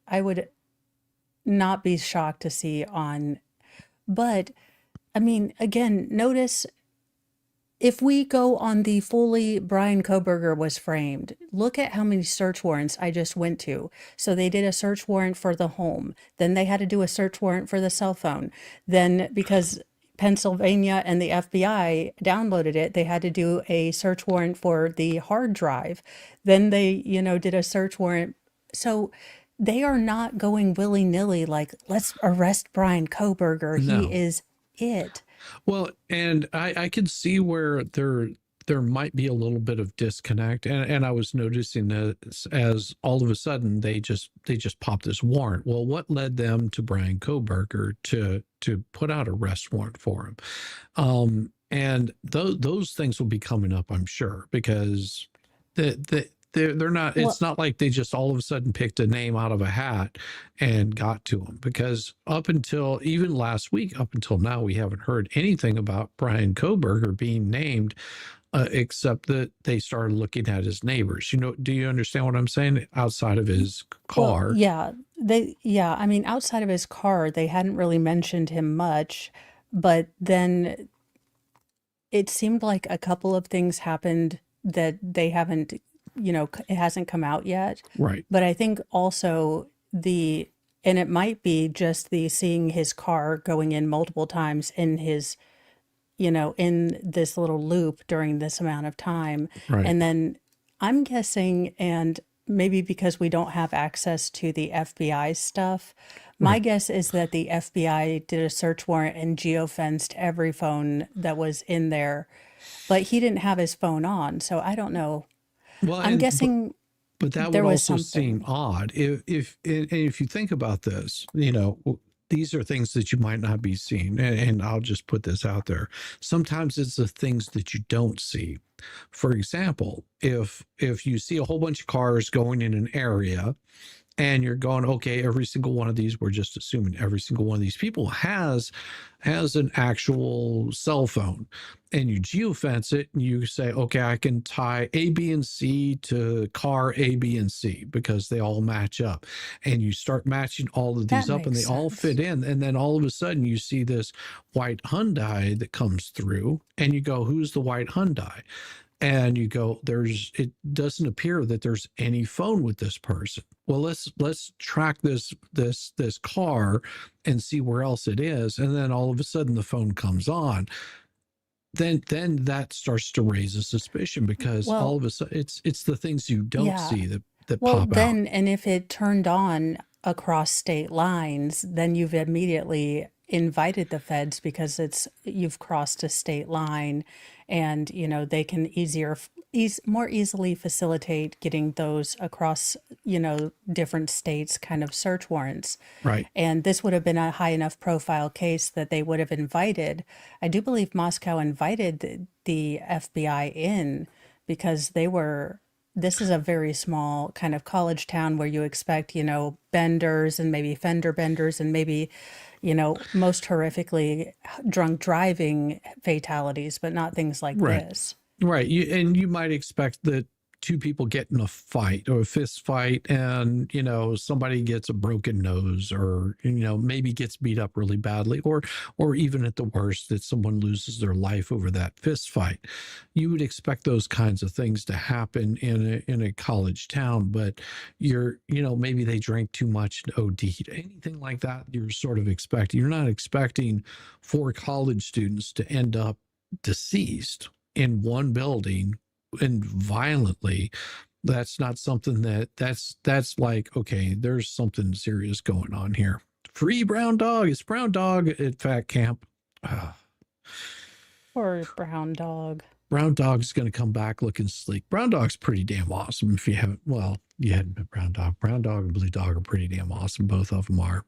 not be shocked to see on. But I mean, again, notice if we go on the fully Brian Kohberger was framed, look at how many search warrants I just went to. So they did a search warrant for the home. Then they had to do a search warrant for the cell phone. Then because Pennsylvania and the FBI downloaded it, they had to do a search warrant for the hard drive. Then they, did a search warrant. So they are not going willy-nilly like, let's arrest Brian Kohberger. No. He is it. Well, and I could see where they're there might be a little bit of disconnect, and I was noticing that as all of a sudden they just popped this warrant. Well, what led them to Brian Kohberger to put out a arrest warrant for him? And those things will be coming up, I'm sure, because they're not, Well, it's not like they just all of a sudden picked a name out of a hat and got to him, because up until even last week, up until now, we haven't heard anything about Brian Kohberger being named, except that they started looking at his neighbors. Do you understand what I'm saying? Outside of his well, car. yeah, I mean, outside of his car, they hadn't really mentioned him much, but then it seemed like a couple of things happened that they haven't, it hasn't come out yet. Right. But I think also and it might be just the seeing his car going in multiple times in his, in this little loop during this amount of time. Right. And then I'm guessing, and maybe because we don't have access to the FBI stuff, my Right. guess is that the FBI did a search warrant and geofenced every phone that was in there, but he didn't have his phone on. So I don't know. Well, I'm guessing but that there would was also seem something. odd if you think about this. These are things that you might not be seeing, and I'll just put this out there. Sometimes it's the things that you don't see. For example, if you see a whole bunch of cars going in an area, and you're going, okay, every single one of these, we're just assuming every single one of these people has an actual cell phone, and you geofence it, and you say, okay, I can tie A, B, and C to car A, B, and C because they all match up. And you start matching all of these That up, and makes they all sense. fit in. And then all of a sudden you see this white Hyundai that comes through, and you go, who's the white Hyundai? And you go, it doesn't appear that there's any phone with this person. Well, let's track this car and see where else it is. And then all of a sudden the phone comes on. Then that starts to raise a suspicion, because all Well, of a sudden it's the things you don't yeah. see that Well, pop out. then, and if it turned on across state lines, then you've immediately invited the feds because you've crossed a state line, and they can more easily facilitate getting those across, different states kind of search warrants. Right. And this would have been a high enough profile case that they would have invited. I do believe Moscow invited the FBI in because this is a very small kind of college town where you expect, benders and maybe fender benders and maybe, most horrifically drunk driving fatalities, but not things like Right. this. Right. You might expect that two people get in a fight or a fist fight, and somebody gets a broken nose, or maybe gets beat up really badly, or even at the worst that someone loses their life over that fist fight. You would expect those kinds of things to happen in a college town, but maybe they drank too much and OD'd, anything like that. You're sort of expecting. You're not expecting 4 college students to end up deceased in one building and violently. That's not something that's like, okay, there's something serious going on here. Free brown dog. It's brown dog at fat camp. Poor brown dog. Brown dog's going to come back looking sleek. Brown dog's pretty damn awesome. If you haven't, well, you hadn't met brown dog. Brown dog and blue dog are pretty damn awesome. Both of them are.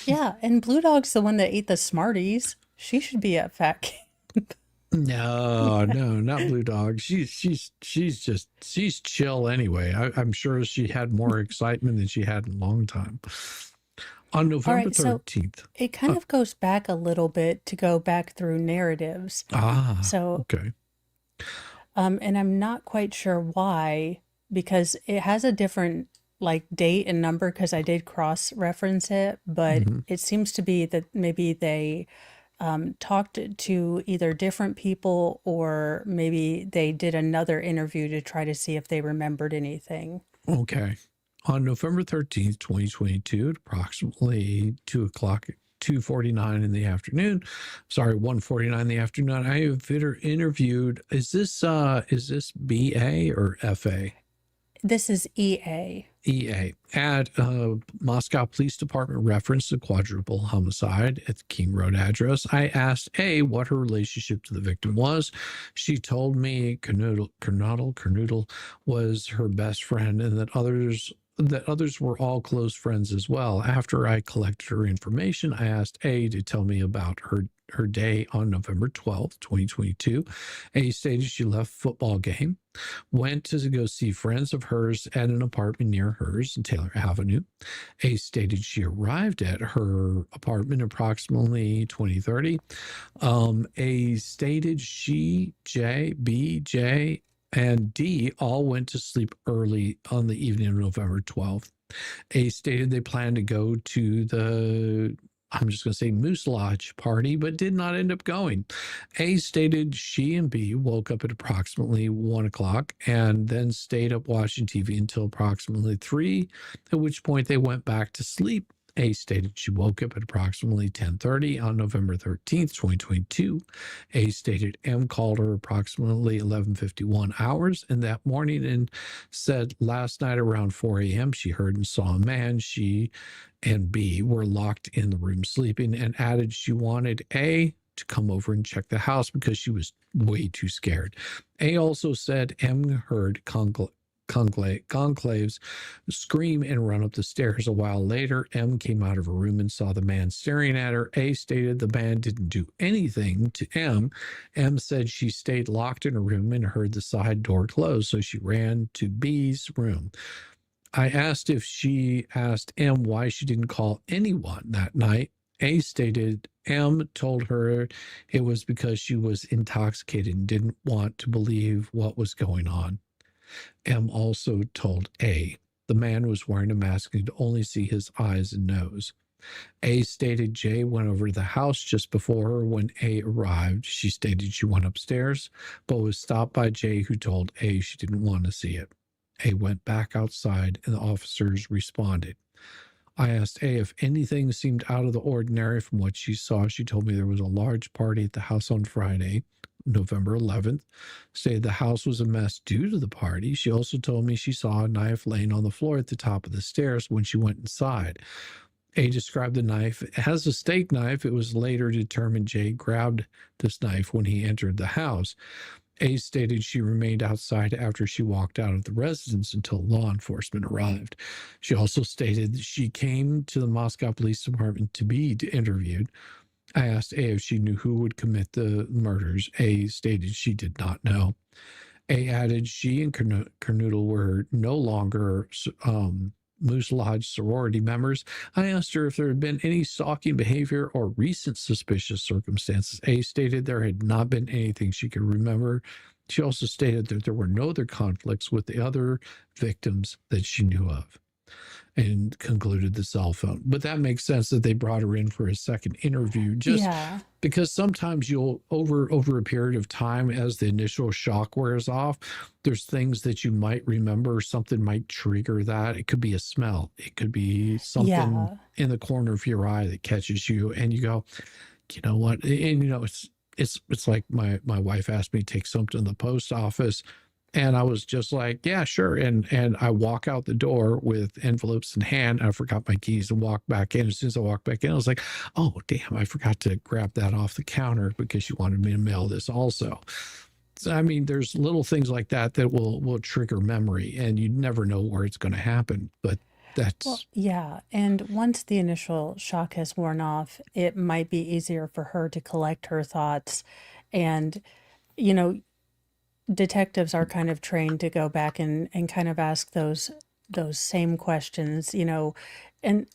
Yeah, and Blue Dog's the one that ate the Smarties. She should be at fat camp. No, not blue dog. She's chill anyway. I'm sure she had more excitement than she had in a long time. On All November right, so 13th. it kind of goes back a little bit to go back through narratives. So, Okay. and I'm not quite sure why, because it has a different like date and number, because I did cross-reference it, but Mhm. it seems to be that maybe they talked to either different people, or maybe they did another interview to try to see if they remembered anything. Okay. On November 13th, 2022, at approximately 2:49 in the afternoon. Sorry, 1:49 in the afternoon. I have interviewed, is this BA or FA? This is EA. EA. At Moscow Police Department referenced a quadruple homicide at the King Road address. I asked A what her relationship to the victim was. She told me Kernoodle was her best friend and that others were all close friends as well. After I collected her information, I asked A to tell me about her day on November 12th, 2022. A stated she left football game, went to go see friends of hers at an apartment near hers in Taylor Avenue. A stated she arrived at her apartment approximately 2030. A stated she, J, B, J, and D all went to sleep early on the evening of November 12th. A stated they planned to go to the, I'm just going to say Moose Lodge party, but did not end up going. A stated she and B woke up at approximately 1 o'clock and then stayed up watching TV until approximately 3, at which point they went back to sleep. A stated she woke up at approximately 10:30 on November 13th, 2022. A stated M called her approximately 11:51 hours in that morning and said last night around 4 a.m. she heard and saw a man. She and B were locked in the room sleeping and added she wanted A to come over and check the house because she was way too scared. A also said M heard Conclaves scream and run up the stairs. A while later, M came out of her room and saw the man staring at her. A stated the man didn't do anything to M. M said she stayed locked in her room and heard the side door close, so she ran to B's room. I asked if she asked M why she didn't call anyone that night. A stated M told her it was because she was intoxicated and didn't want to believe what was going on. M also told A the man was wearing a mask and could only see his eyes and nose. A stated J went over to the house just before her. When A arrived, she stated she went upstairs, but was stopped by J, who told A she didn't want to see it. A went back outside and the officers responded. I asked A if anything seemed out of the ordinary from what she saw. She told me there was a large party at the house on Friday, November 11th, stated the house was a mess due to the party. She also told me she saw a knife laying on the floor at the top of the stairs when she went inside. A described the knife as a steak knife. It was later determined Jay grabbed this knife when he entered the house. A stated she remained outside after she walked out of the residence until law enforcement arrived. She also stated she came to the Moscow Police Department to be interviewed. I asked A if she knew who would commit the murders. A stated she did not know. A added she and Kernoodle were no longer Moose Lodge sorority members. I asked her if there had been any stalking behavior or recent suspicious circumstances. A stated there had not been anything she could remember. She also stated that there were no other conflicts with the other victims that she knew of, and concluded the cell phone. But that makes sense that they brought her in for a second interview, just because sometimes you'll over a period of time, as the initial shock wears off, there's things that you might remember. Something might trigger that. It could be a smell. It could be something in the corner of your eye that catches you, and you go, you know what? And you know, it's like my wife asked me to take something to the post office. And I was just like, yeah, sure. And I walk out the door with envelopes in hand. I forgot my keys and walk back in. As soon as I walked back in, I was like, oh, damn, I forgot to grab that off the counter because she wanted me to mail this also. So, I mean, there's little things like that that will trigger memory, and you never know where it's going to happen. But that's... Well, and once the initial shock has worn off, it might be easier for her to collect her thoughts. And, you know, detectives are kind of trained to go back and kind of ask those same questions, you know, and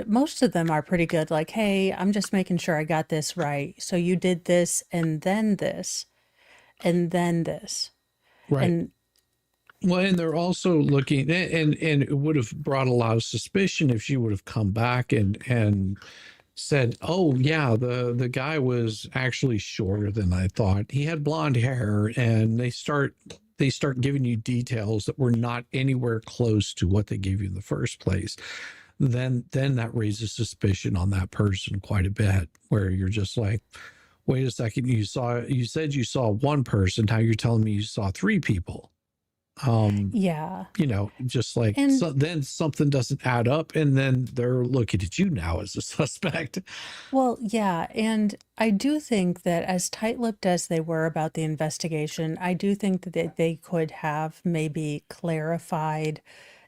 most of them are pretty good. Like, hey, I'm just making sure I got this right. So you did this and then this and then this. Right. And, well, and they're also looking, and it would have brought a lot of suspicion if she would have come back and said, oh yeah, the guy was actually shorter than I thought. He had blonde hair, and they start giving you details that were not anywhere close to what they gave you in the first place. Then that raises suspicion on that person quite a bit, where you're just like, wait a second, you said you saw one person, now you're telling me you saw 3 people. Um, Yeah. just like And so then something doesn't add up and then they're looking at you now as a suspect. well, yeah, and I do think that as tight-lipped as they were about the investigation, I do think that they could have maybe clarified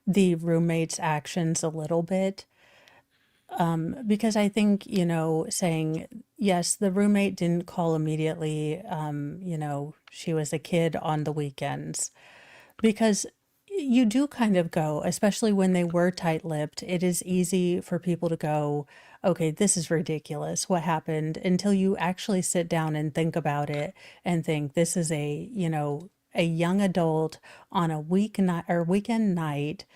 the roommate's actions a little bit. Because I think, saying, yes, the roommate didn't call immediately, she was a kid on the weekends. Because you do kind of go, especially when they were tight-lipped, it is easy for people to go, okay, this is ridiculous. What happened? Until you actually sit down and think about it and think this is a young adult on a weeknight or weekend night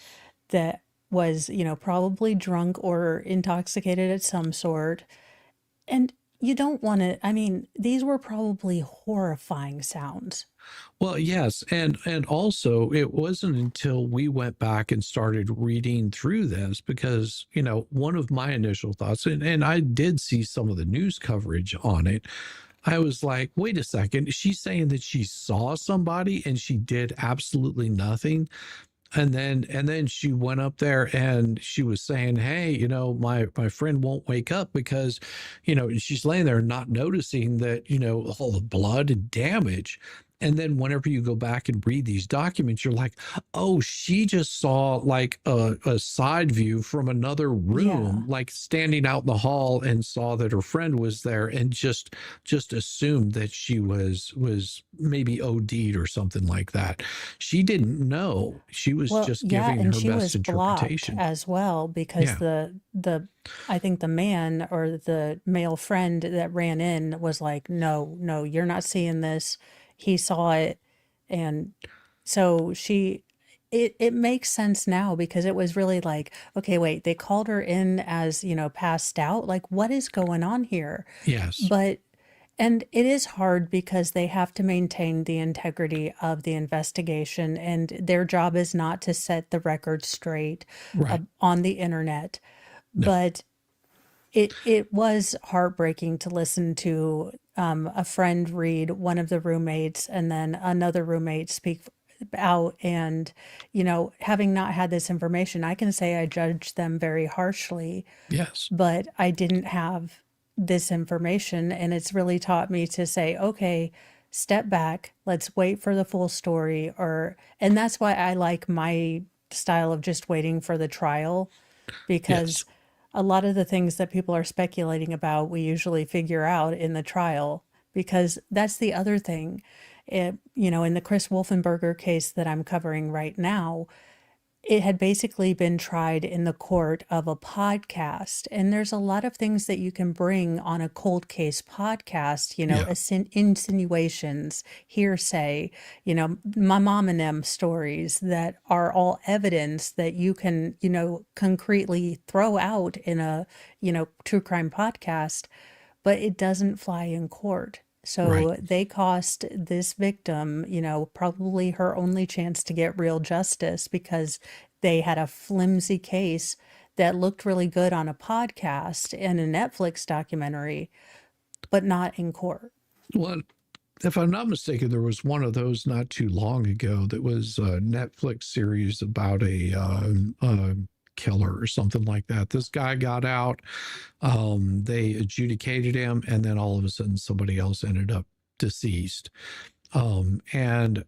that was, probably drunk or intoxicated at some sort. And you don't want to, I mean, these were probably horrifying sounds. Well, yes, and also it wasn't until we went back and started reading through this because, one of my initial thoughts, and I did see some of the news coverage on it. I was like, wait a second, she's saying that she saw somebody and she did absolutely nothing. And then she went up there and she was saying, hey, my friend won't wake up because, she's laying there not noticing that, all the blood and damage. And then whenever you go back and read these documents, you're like, oh, she just saw like a side view from another room, Yeah. like standing out in the hall and saw that her friend was there and just assumed that she was maybe OD'd or something like that. She didn't know. She was Well, just yeah, giving and her she best was blocked interpretation. as well because Yeah. the I think the man or the male friend that ran in was like, "No, no, you're not seeing this." He saw it, and so it makes sense now because it was really like, okay, wait, they called her in as, passed out. Like, what is going on here? Yes. But and it is hard because they have to maintain the integrity of the investigation, and their job is not to set the record straight Right. on the internet. No. But it was heartbreaking to listen to a friend read one of the roommates and then another roommate speak out. And, having not had this information, I can say I judged them very harshly, Yes. but I didn't have this information. And it's really taught me to say, okay, step back, let's wait for the full story. And that's why I like my style of just waiting for the trial, Yes. because a lot of the things that people are speculating about, we usually figure out in the trial, because that's the other thing. In the Chris Wolfenberger case that I'm covering right now, it had basically been tried in the court of a podcast. And there's a lot of things that you can bring on a cold case podcast, Yeah. insinuations, hearsay, my mom and them stories that are all evidence that you can, concretely throw out in a, true crime podcast, but it doesn't fly in court. Right. So they cost this victim, probably her only chance to get real justice because they had a flimsy case that looked really good on a podcast and a Netflix documentary, but not in court. Well, if I'm not mistaken, there was one of those not too long ago that was a Netflix series about a killer or something like that. This guy got out, they adjudicated him, and then all of a sudden somebody else ended up deceased. And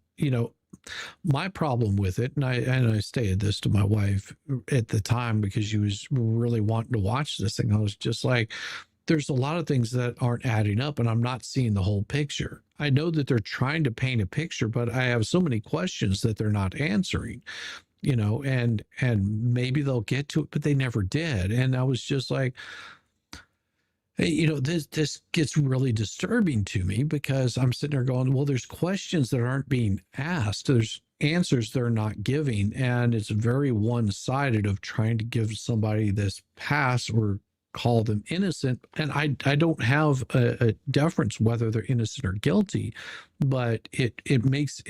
my problem with it, and I stated this to my wife at the time because she was really wanting to watch this thing. I was just like, there's a lot of things that aren't adding up and I'm not seeing the whole picture. I know that they're trying to paint a picture, but I have so many questions that they're not answering, and maybe they'll get to it, but they never did. And I was just like, hey, this gets really disturbing to me because I'm sitting there going, well, there's questions that aren't being asked. There's answers they're not giving. And it's very one-sided of trying to give somebody this pass or call them innocent. And I don't have a deference whether they're innocent or guilty, but it makes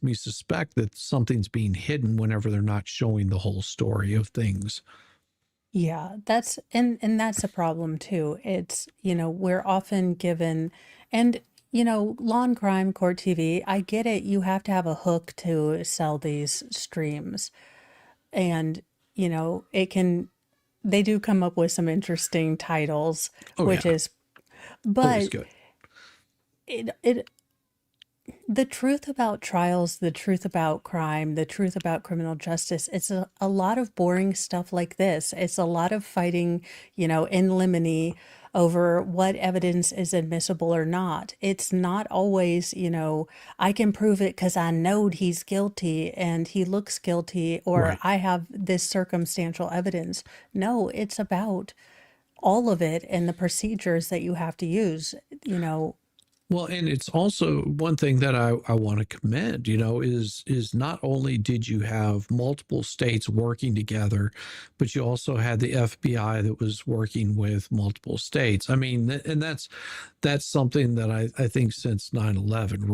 me suspect that something's being hidden whenever they're not showing the whole story of things. Yeah, that's and that's a problem too. It's, we're often given, and you know, Law and Crime, Court TV, I get it. You have to have a hook to sell these streams. And, you know, they do come up with some interesting titles, Oh which yeah, is, always but good. it the truth about trials, the truth about crime, the truth about criminal justice, it's a lot of boring stuff like this. It's a lot of fighting, you know, in limine over what evidence is admissible or not. It's not always, you know, I can prove it because I knowed he's guilty and he looks guilty, or Right. I have this circumstantial evidence. No, it's about all of it and the procedures that you have to use, you know. Well, and it's also one thing that I want to commend, is not only did you have multiple states working together, but you also had the FBI that was working with multiple states. I mean, and that's something that I think since 9/11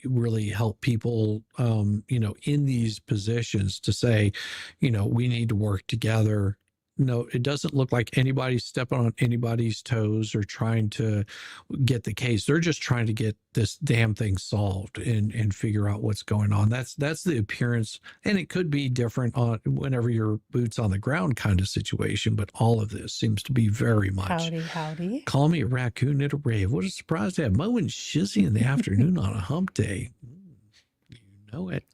really helped people, in these positions to say, we need to work together. No, it doesn't look like anybody's stepping on anybody's toes or trying to get the case. They're just trying to get this damn thing solved and figure out what's going on. That's the appearance, and it could be different on whenever your boots on the ground kind of situation. But all of this seems to be very much. Howdy, howdy. Call me a raccoon at a rave. What a surprise to have Mo and Shizzy in the afternoon on a hump day. You know it.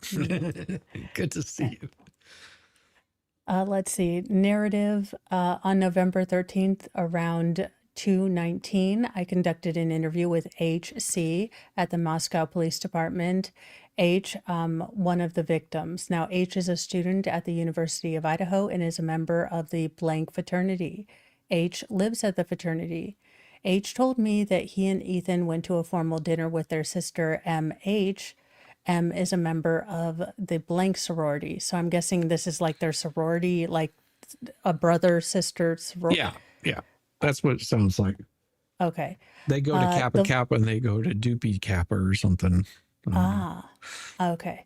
Good to see you. Let's see, narrative on November 13th around 2:19, I conducted an interview with H.C. at the Moscow Police Department. H, one of the victims. Now, H is a student at the University of Idaho and is a member of the blank fraternity. H lives at the fraternity. H told me that he and Ethan went to a formal dinner with their sister M.H. M is a member of the blank sorority. So I'm guessing this is like their sorority, like a brother sister sorority. Yeah. That's what it sounds like. Okay. They go to Kappa Kappa and they go to Doopy Kappa or something. Okay.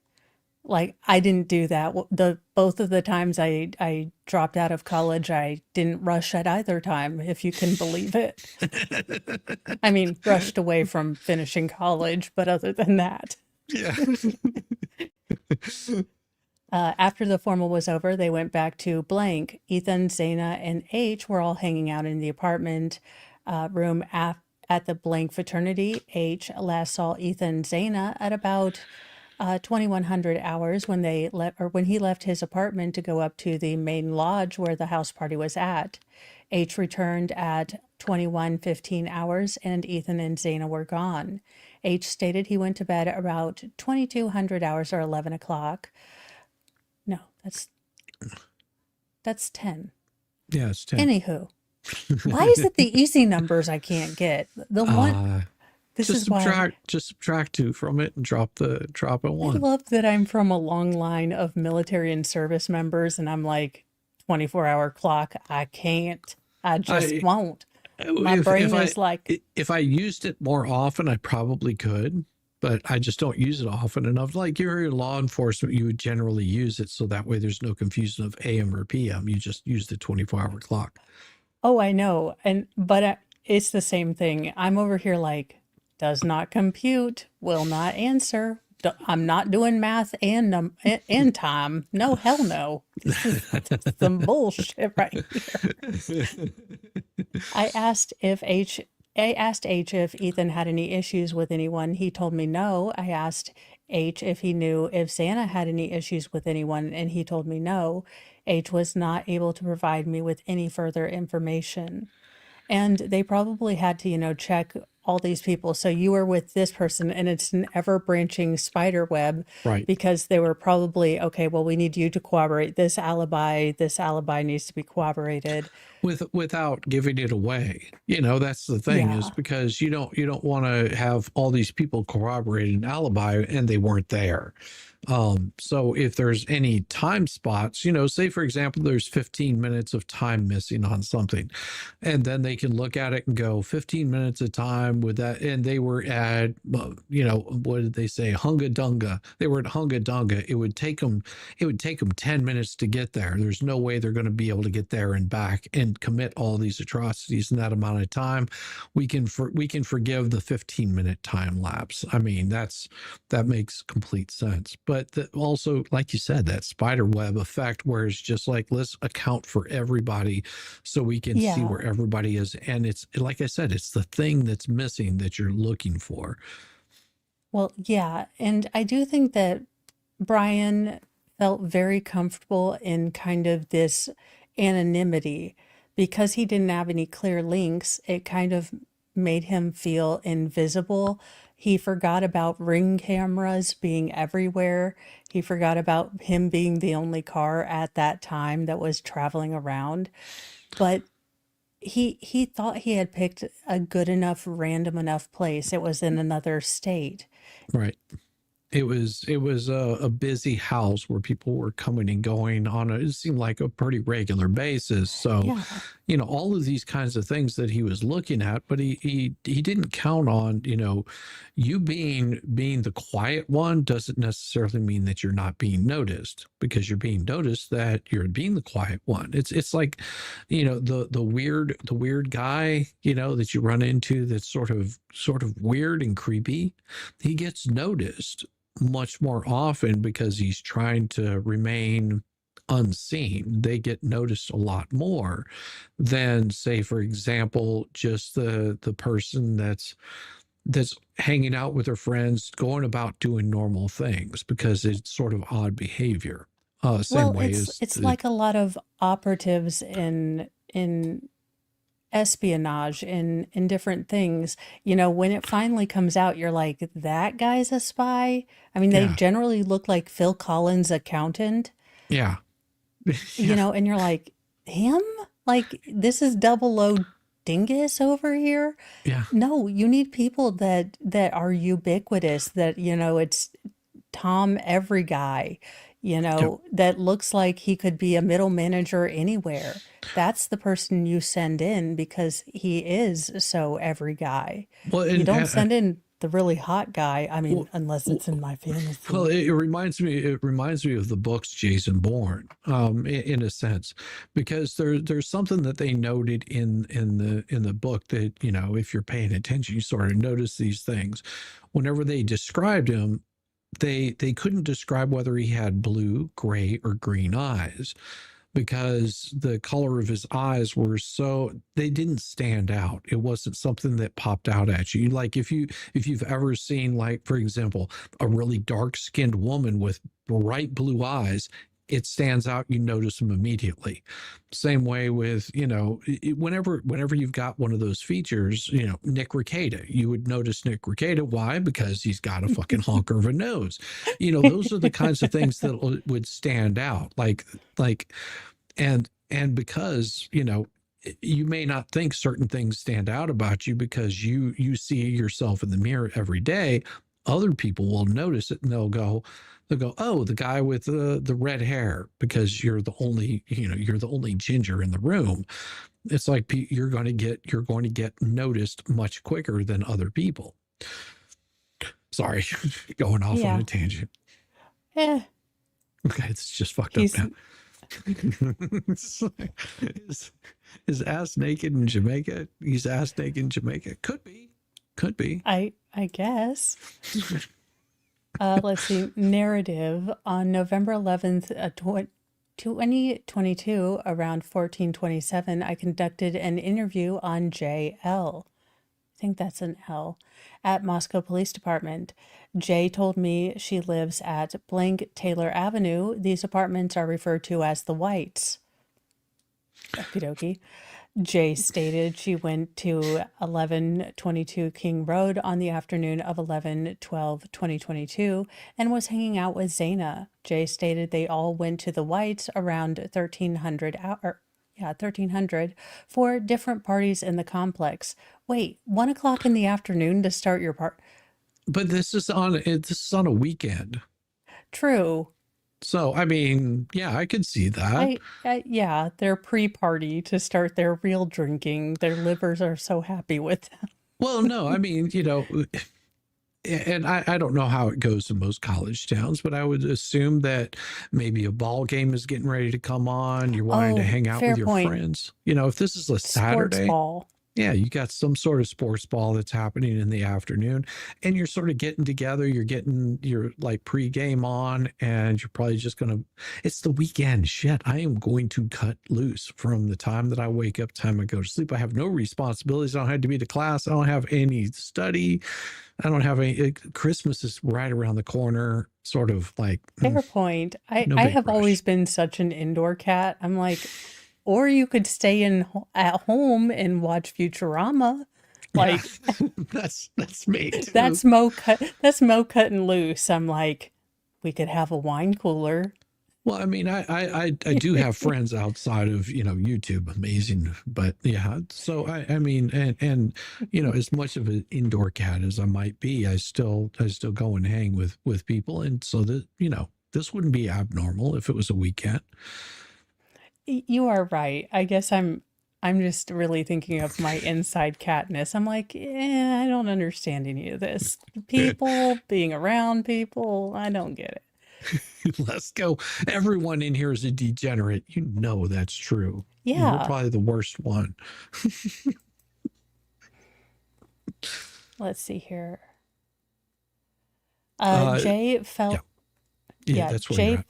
Like I didn't do that. Both of the times I dropped out of college, I didn't rush at either time, if you can believe it. I mean, rushed away from finishing college, but other than that. Yeah. After the formal was over, they went back to blank. Ethan, Zaina, and H were all hanging out in the apartment room at the blank fraternity. H last saw Ethan and Zaina at about 2100 hours when he left his apartment to go up to the main lodge where the house party was at. H returned at 21:15 hours and Ethan and Zaina were gone. H stated he went to bed about 2200 hours or 11 o'clock. No, that's 10. Yeah, it's 10. Anywho, why is it the easy numbers I can't get? The one, this just is why. Just subtract 2 from it and drop a I 1. love that I'm from a long line of military and service members and I'm like 24-hour clock. I can't. I just won't. My brain is like, if I used it more often, I probably could, but I just don't use it often enough. Like you're in law enforcement, you would generally use it so that way there's no confusion of AM or PM. You just use the 24-hour clock. oh, I know. But it's the same thing. I'm over here like, does not compute, will not answer. I'm not doing math and time. No, hell no. This is some bullshit right here. I asked H if Ethan had any issues with anyone. He told me no. I asked H if he knew if Xana had any issues with anyone, and he told me no. H was not able to provide me with any further information. And they probably had to, check all these people. So you were with this person and it's an ever branching spider web, Right. because they were probably, okay, well, we need you to corroborate this alibi needs to be corroborated. Without giving it away. That's the thing, is because you don't want to have all these people corroborate an alibi and they weren't there. So if there's any time spots, say for example, there's 15 minutes of time missing on something, and then they can look at it and go 15 minutes of time time with that, and they were at, what did they say? Hunga Dunga. They were at Hunga Dunga. It would take them 10 minutes to get there. There's no way they're going to be able to get there and back and commit all these atrocities in that amount of time. We can forgive the 15-minute time lapse. I mean, that makes complete sense. But also, like you said, that spider web effect, where it's just like, let's account for everybody so we can see where Yeah. everybody is. And it's like I said, it's the thing that's missing that you're looking for. Well, yeah. And I do think that Brian felt very comfortable in kind of this anonymity because he didn't have any clear links. It kind of made him feel invisible. He forgot about ring cameras being everywhere. He forgot about him being the only car at that time that was traveling around. But he thought he had picked a good enough, random enough place. It was in another state. Right. It was a busy house where people were coming and going on it seemed like a pretty regular basis. So, Yeah. all of these kinds of things that he was looking at, but he didn't count on, you being the quiet one doesn't necessarily mean that you're not being noticed, because you're being noticed that you're being the quiet one. It's like, the weird guy, that you run into that's sort of weird and creepy. He gets noticed much more often because he's trying to remain unseen. They get noticed a lot more than, say, for example, just the person that's hanging out with their friends, going about doing normal things, because it's sort of odd behavior. Same Well, way it's as it's like a lot of operatives in espionage in different things. When it finally comes out, you're like, that guy's a spy. I mean, they yeah, generally look like Phil Collins' accountant, yeah, yeah, and you're like, him? Like, this is double O dingus over here? yeah. No, you need people that are ubiquitous, that, it's Tom every guy, Yep. that looks like he could be a middle manager anywhere. That's the person you send in because he is so every guy. Well, You and, don't send in the really hot guy. I mean, well, unless it's in my well, fantasy. it reminds me of the books Jason Bourne, in a sense, because there's something that they noted in the book that, if you're paying attention, you sort of notice these things. Whenever they described him, they couldn't describe whether he had blue, gray, or green eyes, because the color of his eyes they didn't stand out. It wasn't something that popped out at you. Like, if you've ever seen, like, for example, a really dark skinned woman with bright blue eyes, it stands out. You notice them immediately. Same way with, whenever you've got one of those features, Nick Rekieta, you would notice Nick Rekieta. Why? Because he's got a fucking honker of a nose. Those are the kinds of things that would stand out. And because, you may not think certain things stand out about you because you see yourself in the mirror every day. Other people will notice it, and they'll go, oh, the guy with the red hair, because you're the only ginger in the room. It's like, you're going to get noticed much quicker than other people. Sorry, going off on Yeah. a tangent. Eh, Okay, it's just fucked up he's now. is, is ass naked in Jamaica? He's ass naked in Jamaica. Could be. I guess. Let's see. Narrative on November 11th, 2022, around 1427, I conducted an interview on JL. I think that's an L, at Moscow Police Department. Jay told me she lives at blank Taylor Avenue. These apartments are referred to as the Whites. Okie dokie. Jay stated she went to 1122 King Road on the afternoon of 11/12/2022 and was hanging out with Zaina. Jay stated they all went to the Whites around 1300 for different parties in the complex. Wait, 1 o'clock in the afternoon to start your part? But this is on a weekend. True. So, I mean, yeah, I could see that. Yeah, their pre-party to start their real drinking. Their livers are so happy with them. Well, no, I mean, and I don't know how it goes in most college towns, but I would assume that maybe a ball game is getting ready to come on. You're wanting to Oh, hang out fair with your point. friends. If this is a Sports Saturday, ball. yeah, you got some sort of sports ball that's happening in the afternoon, and you're sort of getting together. You're getting your like pregame on, and you're probably just gonna. It's the weekend. Shit, I am going to cut loose from the time that I wake up, time I go to sleep. I have no responsibilities. I don't have to be to class. I don't have any study. I don't have any. Christmas is right around the corner. Sort of like Fair point. no I big have rush. always been such an indoor cat. I'm like, or you could stay at home and watch Futurama. Yeah, Like that's me too. That's Mo cutting loose. I'm like, we could have a wine cooler. Well, I mean, I do have friends outside of, YouTube, amazing, but yeah. So I mean, and as much of an indoor cat as I might be, I still go and hang with people, and so that this wouldn't be abnormal if it was a weekend. You are right. I guess I'm just really thinking of my inside catness. I'm like, I don't understand any of this. People being around people, I don't get it. Let's go. Everyone in here is a degenerate. That's true. You're Yeah. probably the worst one. Let's see here. Uh, Jay yeah, felt, yeah, yeah, that's where you're Jay at.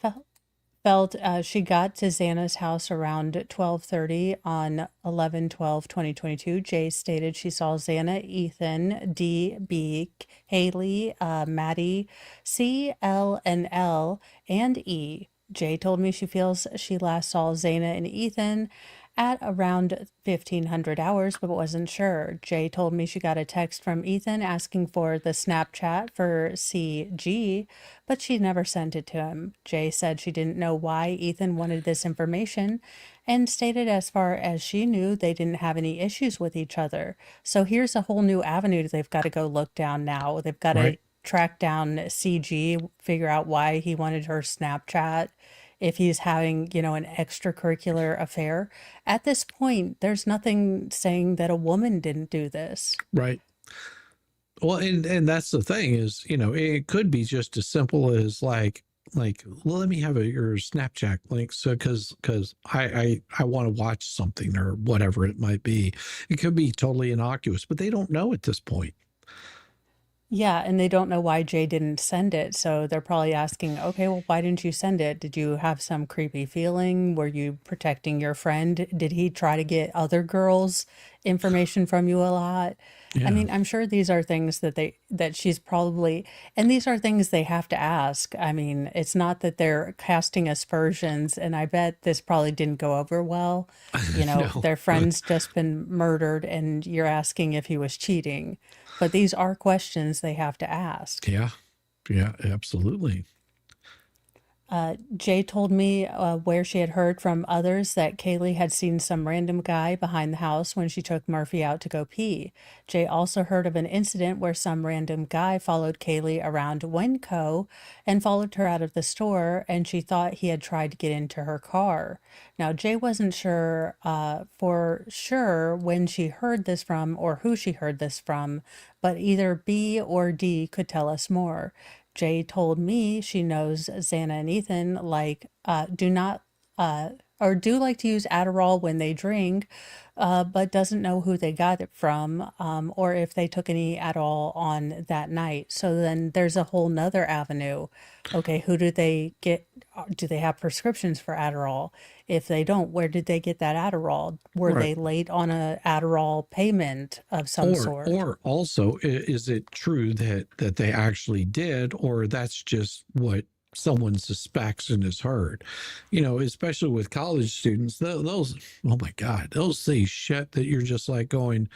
felt she got to Xana's house around 12:30 on 11/12/2022. Jay stated she saw Xana, Ethan, D, B, Haley, Maddie, C, L, and L, and E. Jay told me she feels she last saw Xana and Ethan at around 1500 hours, but wasn't sure. Jay told me she got a text from Ethan asking for the Snapchat for CG, but she never sent it to him. Jay said she didn't know why Ethan wanted this information and stated as far as she knew, they didn't have any issues with each other. So here's a whole new avenue they've got to go look down now. They've got to Right, track down CG, figure out why he wanted her Snapchat, if he's having, an extracurricular affair. At this point, there's nothing saying that a woman didn't do this. right. Well, and that's the thing is, it could be just as simple as well, let me have your Snapchat link, so because I want to watch something or whatever it might be. It could be totally innocuous, but they don't know at this point. Yeah, and they don't know why Jay didn't send it. So they're probably asking, okay, well, why didn't you send it? Did you have some creepy feeling? Were you protecting your friend? Did he try to get other girls' information from you a lot? I Yeah, mean, I'm sure these are things that she's probably, and these are things they have to ask. I mean, it's not that they're casting aspersions, and I bet this probably didn't go over well. no, Their friend's just been murdered, and you're asking if he was cheating. But these are questions they have to ask. yeah, yeah, absolutely. Jay told me where she had heard from others that Kaylee had seen some random guy behind the house when she took Murphy out to go pee. Jay also heard of an incident where some random guy followed Kaylee around Winco and followed her out of the store, and she thought he had tried to get into her car. Now, Jay wasn't sure for sure when she heard this from or who she heard this from, but either B or D could tell us more. Jay told me she knows Xana and Ethan do not or do like to use Adderall when they drink, but doesn't know who they got it from, or if they took any at all on that night. So then there's a whole nother avenue. Okay, who do they get? Do they have prescriptions for Adderall? If they don't, where did they get that Adderall? Were Right. they late on a Adderall payment of some Or sort? or also, is it true that they actually did, or that's just what someone suspects and has heard? Especially with college students, those, oh my God, they'll say shit that you're just like going,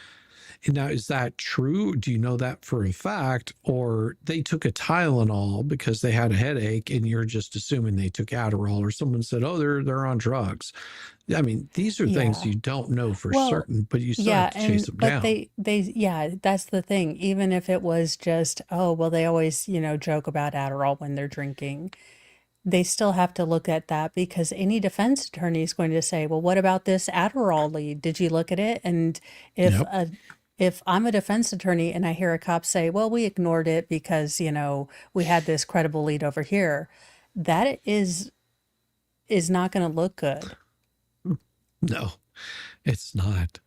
and now, is that true? Do you know that for a fact? Or they took a Tylenol because they had a headache and you're just assuming they took Adderall, or someone said, oh, they're on drugs. I mean, these are things Yeah. you don't know for Well, certain, but you still have yeah, to chase them but down. yeah, that's the thing. Even if it was just, oh, well, they always, joke about Adderall when they're drinking, they still have to look at that because any defense attorney is going to say, well, what about this Adderall lead? Did you look at it? And if Yep. if I'm a defense attorney and I hear a cop say, well, we ignored it because, we had this credible lead over here, that is not going to look good. No, it's not.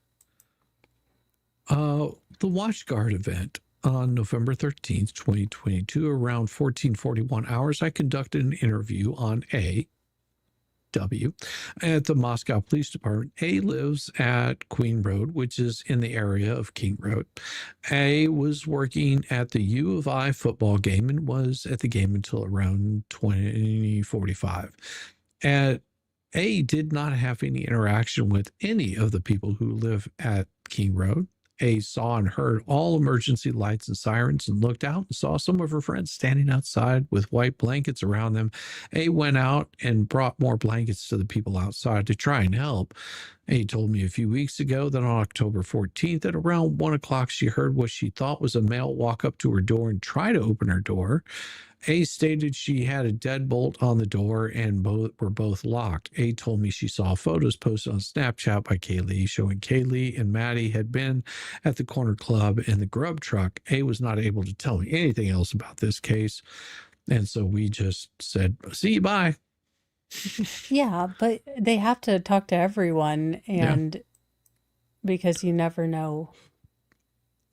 The WatchGuard event on November 13th, 2022, around 1441 hours, I conducted an interview on W at the Moscow Police Department. A lives at Queen Road, which is in the area of King Road. A was working at the U of I football game and was at the game until around 2045. And A did not have any interaction with any of the people who live at King Road. A saw and heard all emergency lights and sirens and looked out and saw some of her friends standing outside with white blankets around them. A went out and brought more blankets to the people outside to try and help. A told me a few weeks ago that on October 14th at around 1 o'clock, she heard what she thought was a male walk up to her door and try to open her door. A stated she had a deadbolt on the door and were both locked. A told me she saw photos posted on Snapchat by Kaylee showing Kaylee and Maddie had been at the corner club in the grub truck. A was not able to tell me anything else about this case. And so we just said, see you, bye. Yeah, but they have to talk to everyone, and because you never know.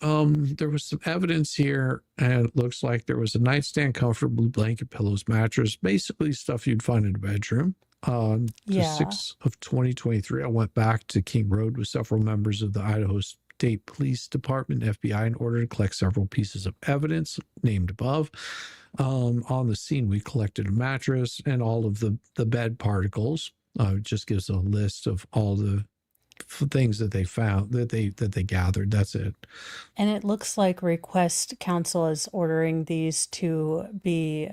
There was some evidence here, and it looks like there was a nightstand, comforter, blue blanket, pillows, mattress, basically stuff you'd find in a bedroom. On the 6th of 2023, I went back to King Road with several members of the Idaho State Police Department, FBI, in order to collect several pieces of evidence named above. On the scene, we collected a mattress and all of the bed particles. It just gives a list of all the things that they found, that they gathered. That's it. And it looks like request counsel is ordering these to be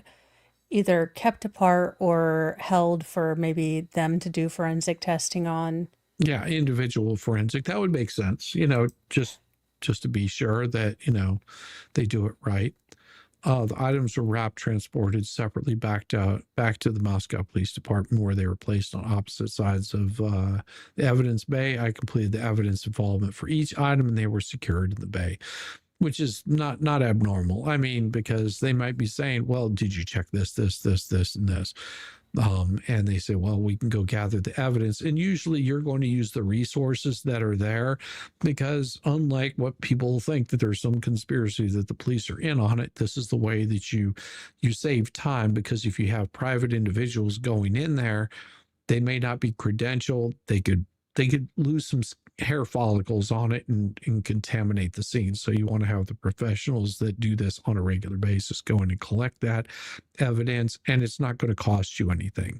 either kept apart or held for maybe them to do forensic testing on. Yeah, individual forensic. That would make sense, just to be sure that, they do it right. The items were wrapped, transported separately back to the Moscow Police Department, where they were placed on opposite sides of the evidence bay. I completed the evidence involvement for each item, and they were secured in the bay, which is not abnormal. I mean, because they might be saying, well, did you check this, and this? And they say, well, we can go gather the evidence. And usually you're going to use the resources that are there, because unlike what people think that there's some conspiracy that the police are in on it, this is the way that you save time. Because if you have private individuals going in there, they may not be credentialed. They could lose some hair follicles on it and contaminate the scene. So you want to have the professionals that do this on a regular basis go in and collect that evidence, and it's not going to cost you anything.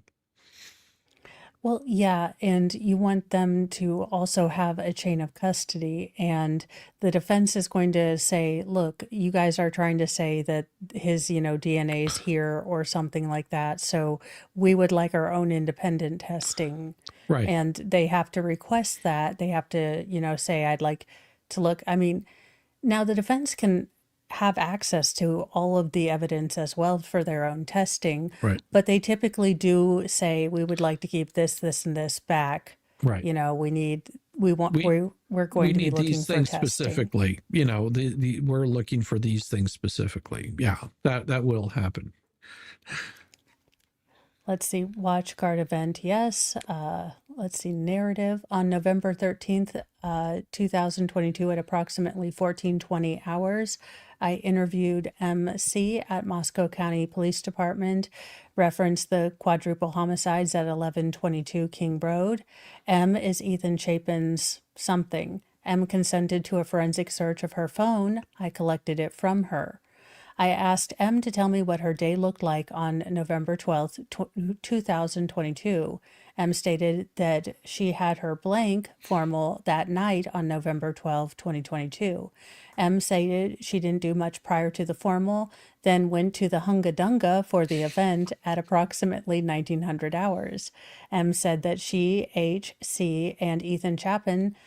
Well, yeah, and you want them to also have a chain of custody, and the defense is going to say, look, you guys are trying to say that his, DNA is here or something like that, so we would like our own independent testing. Right. And they have to request that. They have to, say, I'd like to look. I mean, now the defense can have access to all of the evidence as well for their own testing. Right. But they typically do say, we would like to keep this, and this back. Right. We're going to be looking these for things testing. specifically. We're looking for these things specifically. Yeah, that will happen. Let's see, WatchGuard event, yes. Let's see, narrative. On November 13th, 2022 at approximately 14:20 hours, I interviewed MC at Moscow County Police Department, referenced the quadruple homicides at 1122 King Road. M is Ethan Chapin's something. M consented to a forensic search of her phone. I collected it from her. I asked M to tell me what her day looked like on November 12th, 2022. M stated that she had her blank formal that night on November 12, 2022. M stated she didn't do much prior to the formal, then went to the Hunga Dunga for the event at approximately 1900 hours. M said that she, H, C, and Ethan Chapin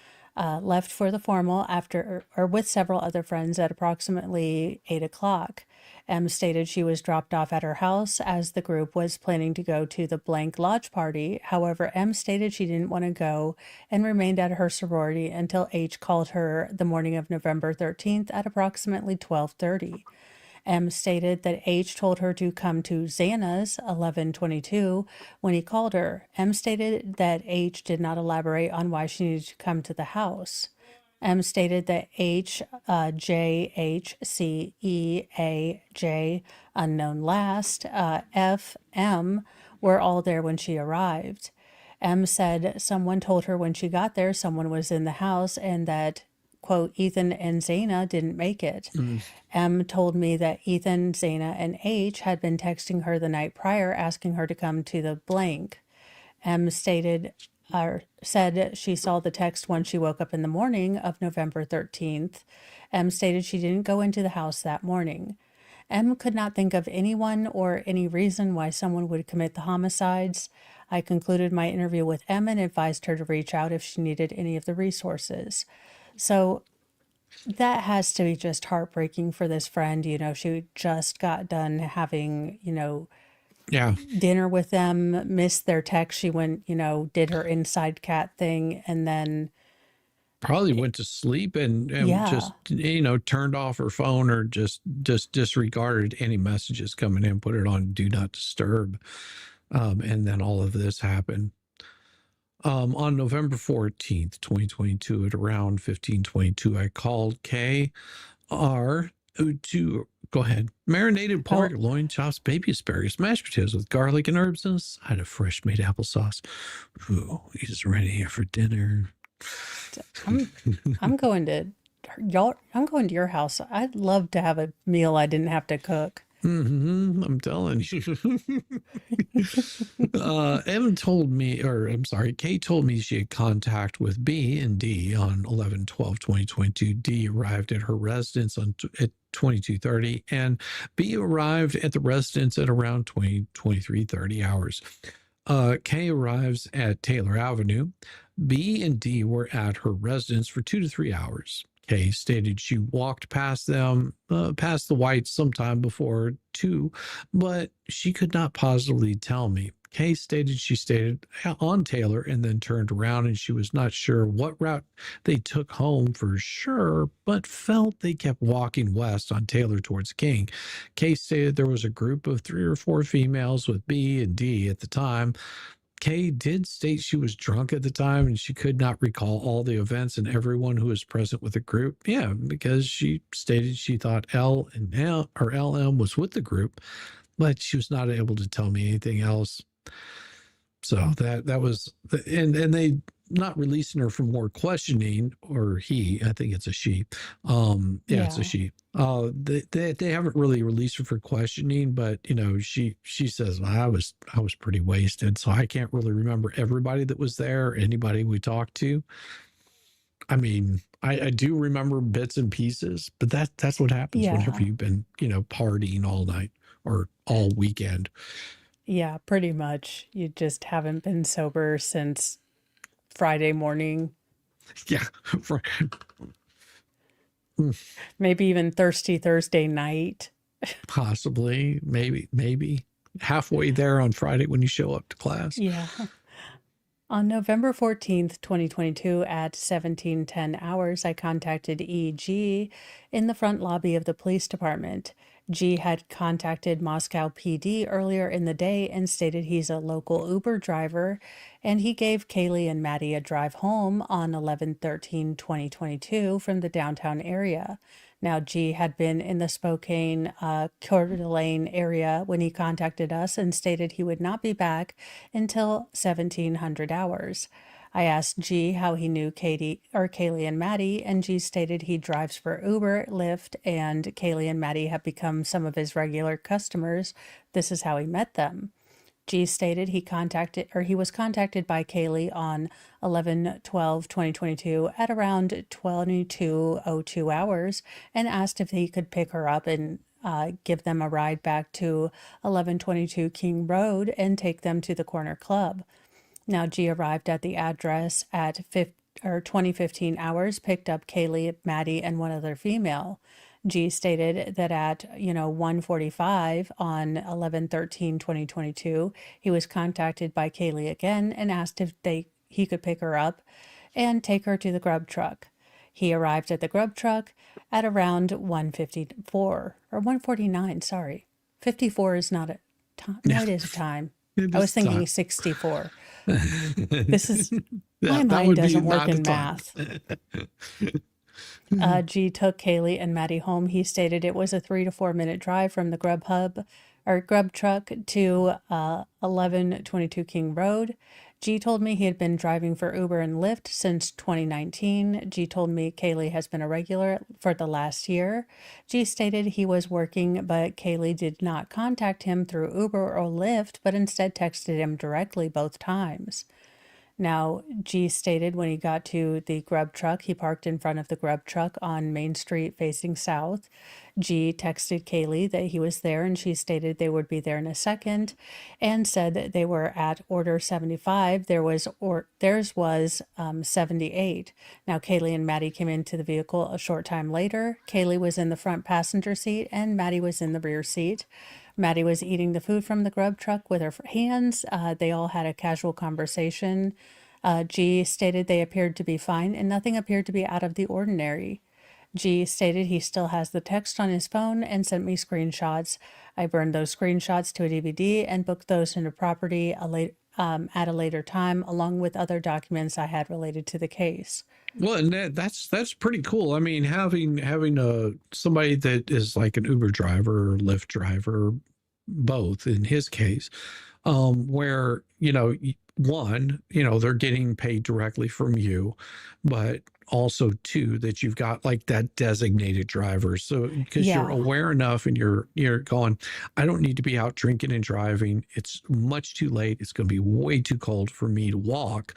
left for the formal after or with several other friends at approximately 8 o'clock. M stated she was dropped off at her house as the group was planning to go to the blank lodge party. However, M stated she didn't want to go and remained at her sorority until H called her the morning of November 13th at approximately 12:30. M stated that H told her to come to Xana's 11:22 when he called her. M stated that H did not elaborate on why she needed to come to the house. M stated that H, J, H, C, E, A, J, unknown last, F, M were all there when she arrived. M said someone told her when she got there someone was in the house and that, quote, Ethan and Zaina didn't make it. M told me that Ethan, Zaina, and H had been texting her the night prior asking her to come to the blank. M stated or said she saw the text when she woke up in the morning of November 13th. M stated she didn't go into the house that morning. M could not think of anyone or any reason why someone would commit the homicides. I concluded my interview with M and advised her to reach out if she needed any of the resources. So that has to be just heartbreaking for this friend. You know, she just got done having, Yeah. dinner with them, missed their text. She went, did her inside cat thing, and then Probably went to sleep and yeah, just, turned off her phone or just disregarded any messages coming in, put it on do not disturb. And then all of this happened. On November 14th, 2022, at around 15:22, I called KR to go ahead. Marinated pork, loin chops, baby asparagus, mashed potatoes with garlic and herbs, and a side of fresh made applesauce. Ooh, he's ready here for dinner. I'm going to I'm going to your house. I'd love to have a meal I didn't have to cook. I'm telling you. M told me, or I'm sorry, Kate told me she had contact with B and D on 11/12/2022. D arrived at her residence at 22:30, and B arrived at the residence at around 23:30 hours. K arrives at Taylor Avenue. B and D were at her residence for 2 to 3 hours. Kay stated she walked past them, past the Whites sometime before 2, but she could not positively tell me. Kay stated she stayed on Taylor and then turned around, and she was not sure what route they took home for sure, but felt they kept walking west on Taylor towards King. Kay stated there was a group of 3 or 4 females with B and D at the time. Kay did state she was drunk at the time and she could not recall all the events and everyone who was present with the group. Yeah, because she stated she thought L and L or LM was with the group, but she was not able to tell me anything else. So that was, and they not releasing her for more questioning, or he, I think it's a she. It's a she. They haven't really released her for questioning, but she says, well, I was pretty wasted, so I can't really remember everybody that was there, anybody we talked to. I mean, I do remember bits and pieces, but that's what happens whenever you've been, partying all night or all weekend. Yeah, pretty much. You just haven't been sober since Friday morning. Yeah. Maybe even Thirsty Thursday night. Possibly, maybe halfway there on Friday when you show up to class. Yeah. On November 14th, 2022 at 17:10 hours, I contacted EG in the front lobby of the police department. G had contacted Moscow PD earlier in the day and stated he's a local Uber driver, and he gave Kaylee and Maddie a drive home on 11/13/2022 from the downtown area. Now, G had been in the Spokane, Coeur d'Alene area when he contacted us and stated he would not be back until 1700 hours. I asked G how he knew Kaylee and Maddie, and G stated he drives for Uber, Lyft, and Kaylee and Maddie have become some of his regular customers. This is how he met them. G stated he was contacted by Kaylee on 11/12/2022 at around 22:02 hours and asked if he could pick her up and give them a ride back to 1122 King Road and take them to the corner club. Now, G arrived at the address at 20:15 hours, picked up Kaylee, Maddie, and one other female. G stated that at 1:45 on 11/13/2022, he was contacted by Kaylee again and asked if he could pick her up and take her to the grub truck. He arrived at the grub truck at around 1:54 or 1:49. Sorry, 54 is not a time. No, it is a time. I was thinking 64. This is my mind doesn't work in math. G took Kaylee and Maddie home. He stated it was a 3 to 4 minute drive from the grub truck to 1122 King Road. G told me he had been driving for Uber and Lyft since 2019. G told me Kaylee has been a regular for the last year. G stated he was working, but Kaylee did not contact him through Uber or Lyft, but instead texted him directly both times. Now, G stated when he got to the grub truck, he parked in front of the grub truck on Main Street facing south. G texted Kaylee that he was there, and she stated they would be there in a second, and said that they were at order 75. Theirs was 78. Now, Kaylee and Maddie came into the vehicle a short time later. Kaylee was in the front passenger seat, and Maddie was in the rear seat. Maddie was eating the food from the grub truck with her hands. They all had a casual conversation. G stated they appeared to be fine and nothing appeared to be out of the ordinary. G stated he still has the text on his phone and sent me screenshots. I burned those screenshots to a DVD and booked those into property at a later time, along with other documents I had related to the case. Well, and that's pretty cool. I mean, having somebody that is like an Uber driver or Lyft driver, both in his case, where one, they're getting paid directly from you, but also two, that you've got like that designated driver. So because you're aware enough and you're going, I don't need to be out drinking and driving. It's much too late. It's going to be way too cold for me to walk.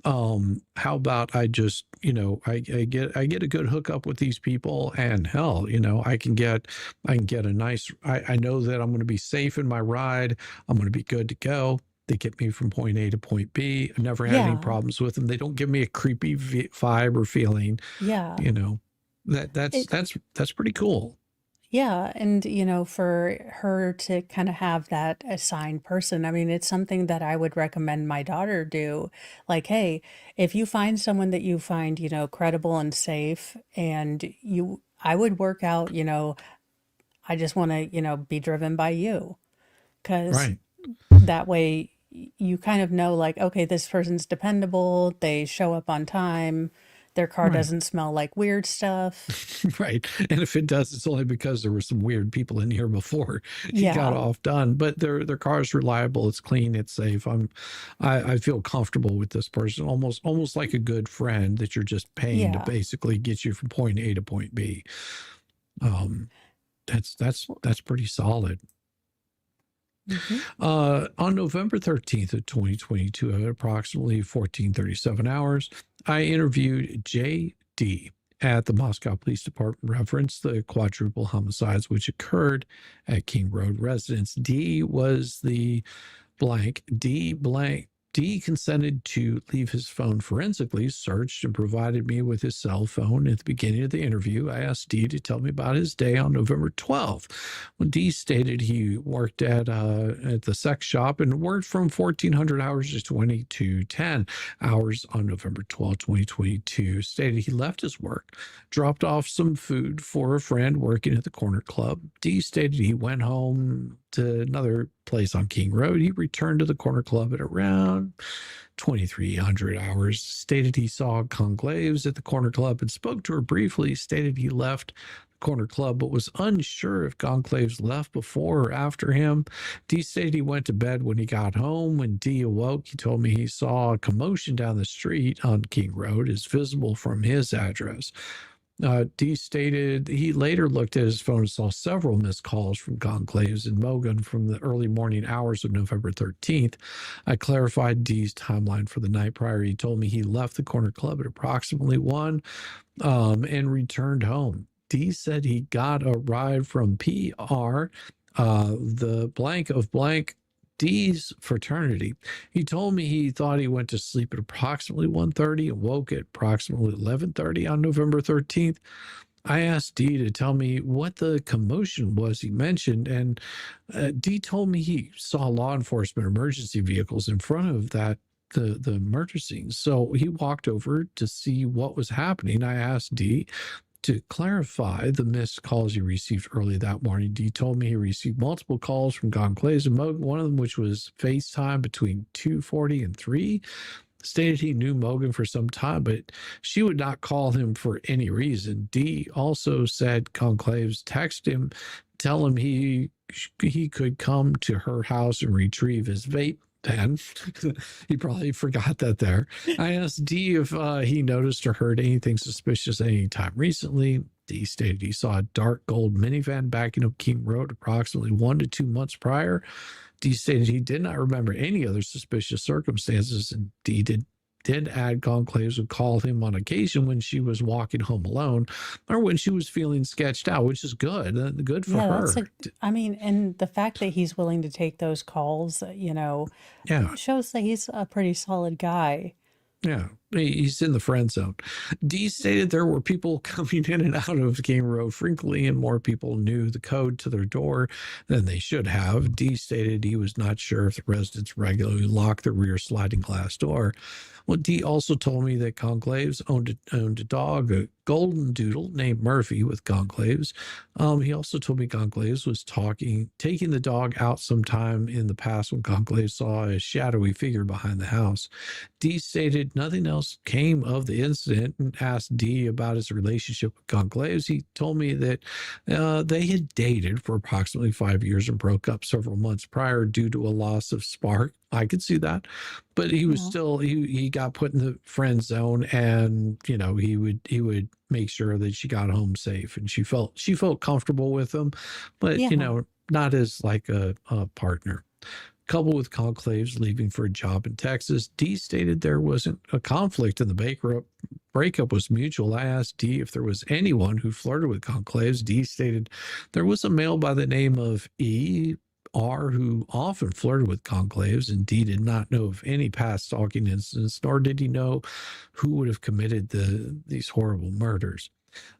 How about I just, I get a good hookup with these people, and hell, I can get a nice, I know that I'm going to be safe in my ride. I'm going to be good to go. They get me from point A to point B. I've never had any problems with them. They don't give me a creepy vibe or feeling. Yeah. That's pretty cool. Yeah. And, for her to kind of have that assigned person, I mean, it's something that I would recommend my daughter do. Like, hey, if you find someone that you find, credible and safe, and I would work out, I just want to, be driven by you. Because that way you kind of know, like, okay, this person's dependable. They show up on time. Their car doesn't smell like weird stuff. Right. And if it does, it's only because there were some weird people in here before he got off done. But their car is reliable. It's clean. It's safe. I feel comfortable with this person, almost like a good friend that you're just paying to basically get you from point A to point B. That's pretty solid. On November 13th of 2022, at approximately 14:37 hours, I interviewed J.D. at the Moscow Police Department, referenced the quadruple homicides which occurred at King Road residence. D was the blank. D consented to leave his phone forensically searched and provided me with his cell phone. At the beginning of the interview, I asked D to tell me about his day on November 12th, when D stated he worked at the sex shop and worked from 1400 hours to 2210 hours on November 12th, 2022. Stated he left his work, dropped off some food for a friend working at the corner club. D stated he went home to another place on King Road. He returned to the corner club at around 2300 hours. Stated he saw Conclaves at the corner club and spoke to her briefly. Stated he left the corner club but was unsure if Conclaves left before or after him. D stated he went to bed when he got home. When D awoke, he told me he saw a commotion down the street on King Road is visible from his address. D stated he later looked at his phone and saw several missed calls from Conclaves in Mogan from the early morning hours of November 13th. I clarified D's timeline for the night prior. He told me he left the corner club at approximately 1 and returned home. D said he got a ride from PR, the blank of blank D's fraternity. He told me he thought he went to sleep at approximately 1:30 and woke at approximately 11:30 on November 13th. I asked Dee to tell me what the commotion was he mentioned, and Dee told me he saw law enforcement emergency vehicles in front of the murder scene. So he walked over to see what was happening. I asked Dee to clarify the missed calls he received early that morning. Dee told me he received multiple calls from Goncalves and Mogan, one of them which was FaceTime between 2:40 and 3. Stated he knew Mogan for some time, but she would not call him for any reason. Dee also said Conclaves texted him, tell him he could come to her house and retrieve his vape pen. He probably forgot that there. I asked Dee if he noticed or heard anything suspicious any time recently. Dee stated he saw a dark gold minivan backing up King Road approximately 1 to 2 months prior. Dee stated he did not remember any other suspicious circumstances, and Dee did add Conclaves would call him on occasion when she was walking home alone or when she was feeling sketched out, which is good. Good for Yeah, her. I mean, and the fact that he's willing to take those calls, Yeah. shows that he's a pretty solid guy. Yeah, he's in the friend zone. Dee stated there were people coming in and out of King Road frequently, and more people knew the code to their door than they should have. Dee stated he was not sure if the residents regularly locked the rear sliding glass door. Well, Dee also told me that Conclaves owned a dog, a golden doodle named Murphy with Conclaves. He also told me Conclaves was taking the dog out sometime in the past when Conclaves saw a shadowy figure behind the house. Dee stated nothing else came of the incident and asked Dee about his relationship with Conclaves. He told me that they had dated for approximately 5 years and broke up several months prior due to a loss of spark. I could see that, but he was Yeah. still he got put in the friend zone, and he would make sure that she got home safe, and she felt comfortable with him, but Yeah. not as like a partner. Coupled with Conclaves leaving for a job in Texas, Dee stated there wasn't a conflict in the breakup was mutual. I asked Dee if there was anyone who flirted with Conclaves. Dee stated there was a male by the name of E.R. who often flirted with Conclaves, and Dee did not know of any past stalking incidents, nor did he know who would have committed these horrible murders.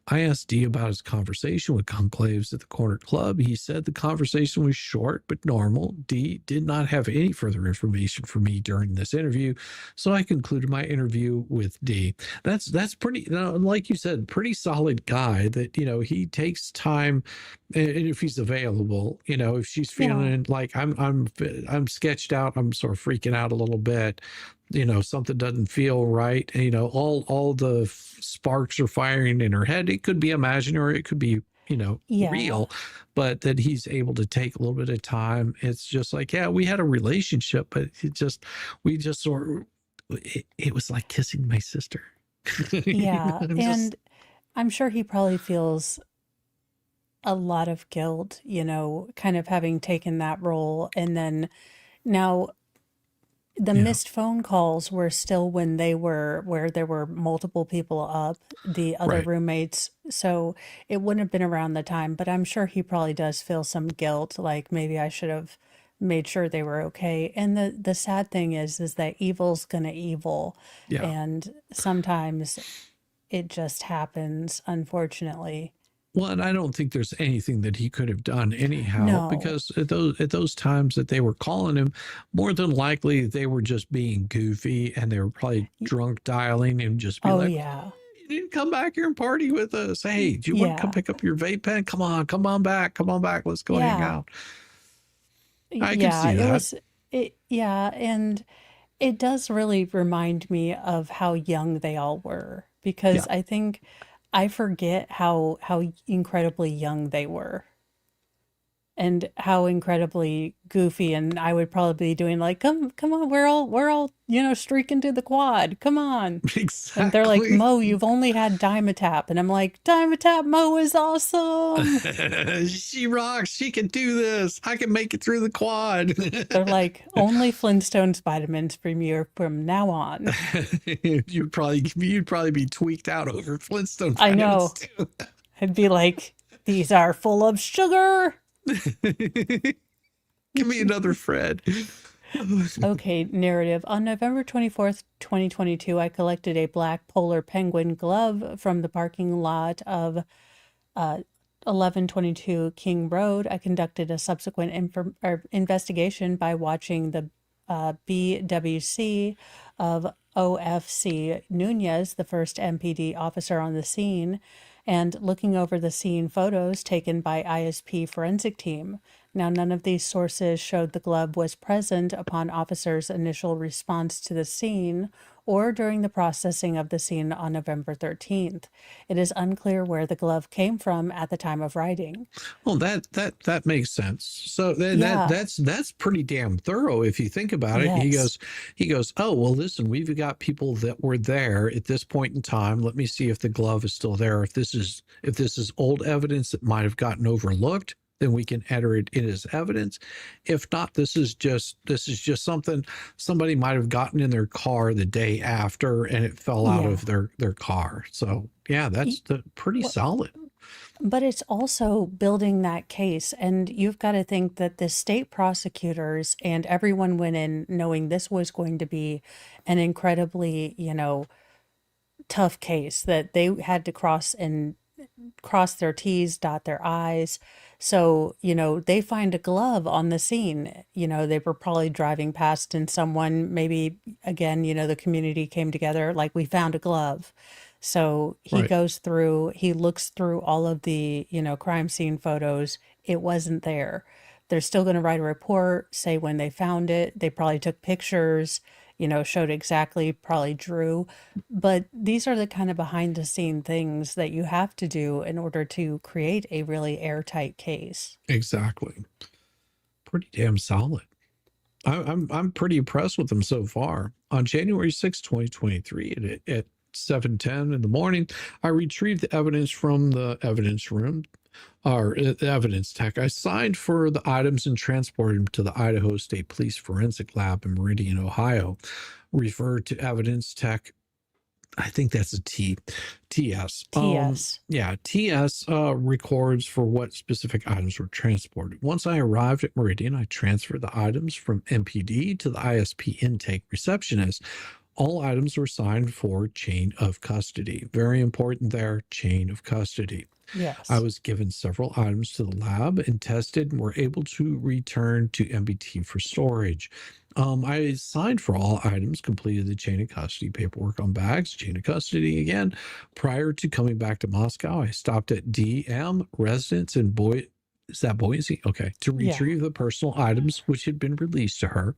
I asked Dee about his conversation with Conclaves at the corner club. He said the conversation was short but normal. Dee did not have any further information for me during this interview, so I concluded my interview with Dee. That's pretty, like you said, pretty solid guy. That he takes time, and if he's available, if she's Yeah. feeling like I'm sketched out, I'm sort of freaking out a little bit. Something doesn't feel right. All the sparks are firing in her head. It could be imaginary, it could be Yeah. real, but that he's able to take a little bit of time. It's just like, yeah, we had a relationship, but we just sort of, it was like kissing my sister. Yeah. I'm And just, I'm sure he probably feels a lot of guilt, kind of having taken that role. And then now the yeah, missed phone calls were still when they were where there were multiple people up, the other right. roommates. So it wouldn't have been around the time, but I'm sure he probably does feel some guilt, like maybe I should have made sure they were okay. And the sad thing is that evil's gonna evil, Yeah. and sometimes it just happens, unfortunately. Well, and I don't think there's anything that he could have done anyhow, No. because at those times that they were calling him, more than likely they were just being goofy, and they were probably Y- drunk dialing and just be Oh like, yeah. "You didn't come back here and party with us. Hey, do you want to come Yeah. pick up your vape pen? Come on back. Come on back. Let's go hang Yeah. out." I could Yeah, see it that. was yeah, and it does really remind me of how young they all were, Yeah. because I think I forget how incredibly young they were and how incredibly goofy, and I would probably be doing like, come on, we're all, streaking to the quad. Come on. And they're like, Exactly. Mo, you've only had Dimetap. And I'm like, Dimetap Mo is awesome. She rocks. She can do this. I can make it through the quad. They're like, only Flintstones vitamins from now on. You'd probably be tweaked out over Flintstone I vitamins know. too. I'd be like, these are full of sugar. Give me another Fred. Okay, narrative. On November 24th, 2022, I collected a black polar penguin glove from the parking lot of 1122 King Road. I conducted a subsequent investigation by watching the BWC of OFC Nunez, the first MPD officer on the scene, and looking over the scene photos taken by ISP forensic team. Now, none of these sources showed the glove was present upon officers' initial response to the scene or during the processing of the scene on November 13th. It is unclear where the glove came from at the time of writing. Well, that makes sense. So Yeah. that's pretty damn thorough if you think about it. Yes. He goes, oh well, listen, we've got people that were there at this point in time. Let me see if the glove is still there. If this is old evidence that might have gotten overlooked, then we can enter it in as evidence. If not, this is just something somebody might have gotten in their car the day after and it fell out Yeah. of their car. So yeah, that's pretty solid. But it's also building that case. And you've got to think that the state prosecutors and everyone went in knowing this was going to be an incredibly, tough case, that they had to cross their T's, dot their I's. So, they find a glove on the scene. They were probably driving past and someone, maybe again, the community came together, like, we found a glove. So he Right. goes through, he looks through all of the, crime scene photos. It wasn't there. They're still going to write a report, say when they found it. They probably took pictures, showed exactly, probably drew. But these are the kind of behind the scene things that you have to do in order to create a really airtight case. Exactly. Pretty damn solid. I'm pretty impressed with them so far. On January 6, 2023, at 7:10 in the morning, I retrieved the evidence from the evidence room, or the evidence tech. I signed for the items and transported them to the Idaho State Police Forensic Lab in Meridian, Ohio. Referred to evidence tech. I think that's a TS. TS. Yeah, TS records for what specific items were transported. Once I arrived at Meridian, I transferred the items from MPD to the ISP intake receptionist. All items were signed for chain of custody. Very important there, chain of custody. Yes. I was given several items to the lab and tested and were able to return to MBT for storage. I signed for all items, completed the chain of custody paperwork on bags, chain of custody again. Prior to coming back to Moscow, I stopped at DM residence in is that Boise? Okay. To Yeah. retrieve the personal items which had been released to her.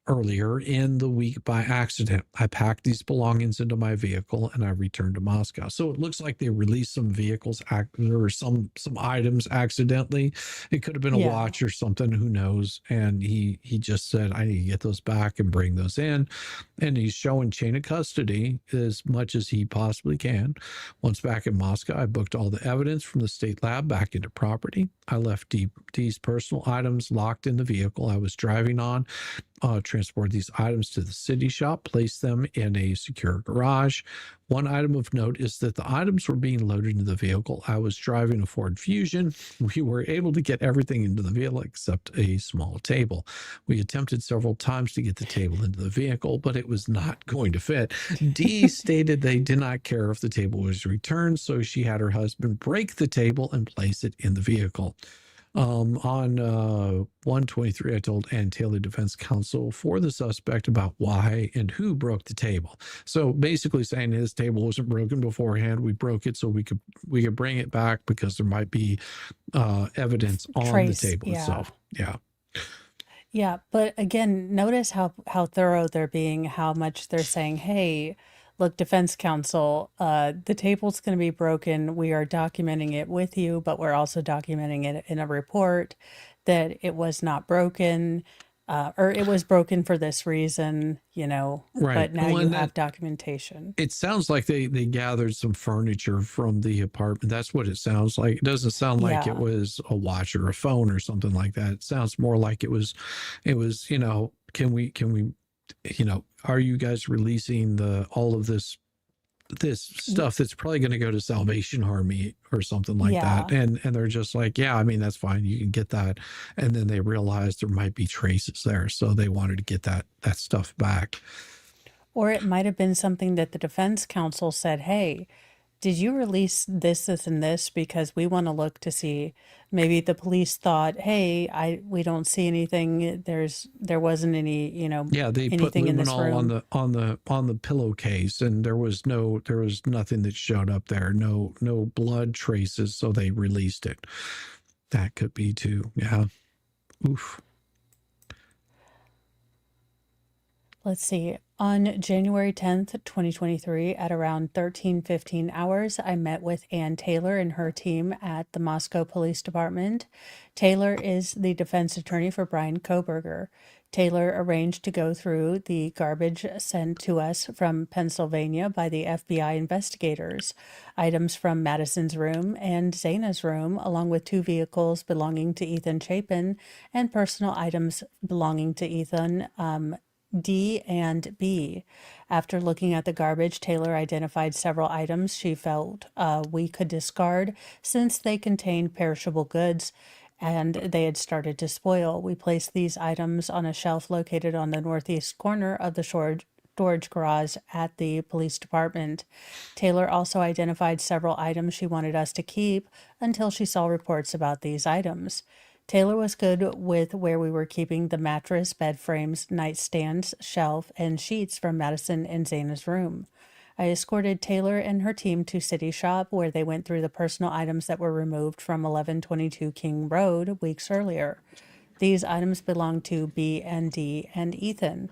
Earlier in the week by accident. I packed these belongings into my vehicle and I returned to Moscow. So it looks like they released some vehicles or some items accidentally. It could have been a Yeah. watch or something, who knows. And he just said, I need to get those back and bring those in. And he's showing chain of custody as much as he possibly can. Once back in Moscow, I booked all the evidence from the state lab back into property. I left D's personal items locked in the vehicle I was driving on. Transport these items to the city shop, place them in a secure garage. One item of note is that the items were being loaded into the vehicle. I was driving a Ford Fusion. We were able to get everything into the vehicle except a small table. We attempted several times to get the table into the vehicle, but it was not going to fit. D stated they did not care if the table was returned, so she had her husband break the table and place it in the vehicle. On 123, I told Ann Taylor defense counsel for the suspect about why and who broke the table. So basically saying his table wasn't broken beforehand. We broke it so we could bring it back because there might be evidence on Trace, the table yeah. itself. Yeah. Yeah, but again, notice how thorough they're being, how much they're saying, hey, look, defense counsel, the table's going to be broken. We are documenting it with you, but we're also documenting it in a report that it was not broken, or it was broken for this reason, Right. but now Well, you and have documentation. it sounds like they gathered some furniture from the apartment. That's what it sounds like. It doesn't sound like Yeah. it was a watch or a phone or something like that. It sounds more like it was, can we, are you guys releasing all of this stuff that's probably going to go to Salvation Army or something like that? And they're just like, yeah, I mean, that's fine. You can get that. And then they realized there might be traces there. So they wanted to get that stuff back. Or it might have been something that the defense counsel said, hey, did you release this, this, and this because we want to look to see maybe the police thought, hey, we don't see anything. There wasn't any, Yeah, they put anything in this luminol room. on the pillowcase, and there was nothing that showed up there. No blood traces, so they released it. That could be too. Yeah. Oof. Let's see. On January 10th, 2023, at around 13:15 hours, I met with Ann Taylor and her team at the Moscow Police Department. Taylor is the defense attorney for Brian Kohberger. Taylor arranged to go through the garbage sent to us from Pennsylvania by the FBI investigators, items from Madison's room and Zaina's room, along with 2 vehicles belonging to Ethan Chapin and personal items belonging to Ethan, D and B. After looking at the garbage, Taylor identified several items she felt we could discard since they contained perishable goods and they had started to spoil. We placed these items on a shelf located on the northeast corner of the storage garage at the police department. Taylor also identified several items she wanted us to keep until she saw reports about these items. Taylor was good with where we were keeping the mattress, bed frames, nightstands, shelf, and sheets from Madison and Zaina's room. I escorted Taylor and her team to City Shop, where they went through the personal items that were removed from 1122 King Road weeks earlier. These items belonged to B and D and Ethan.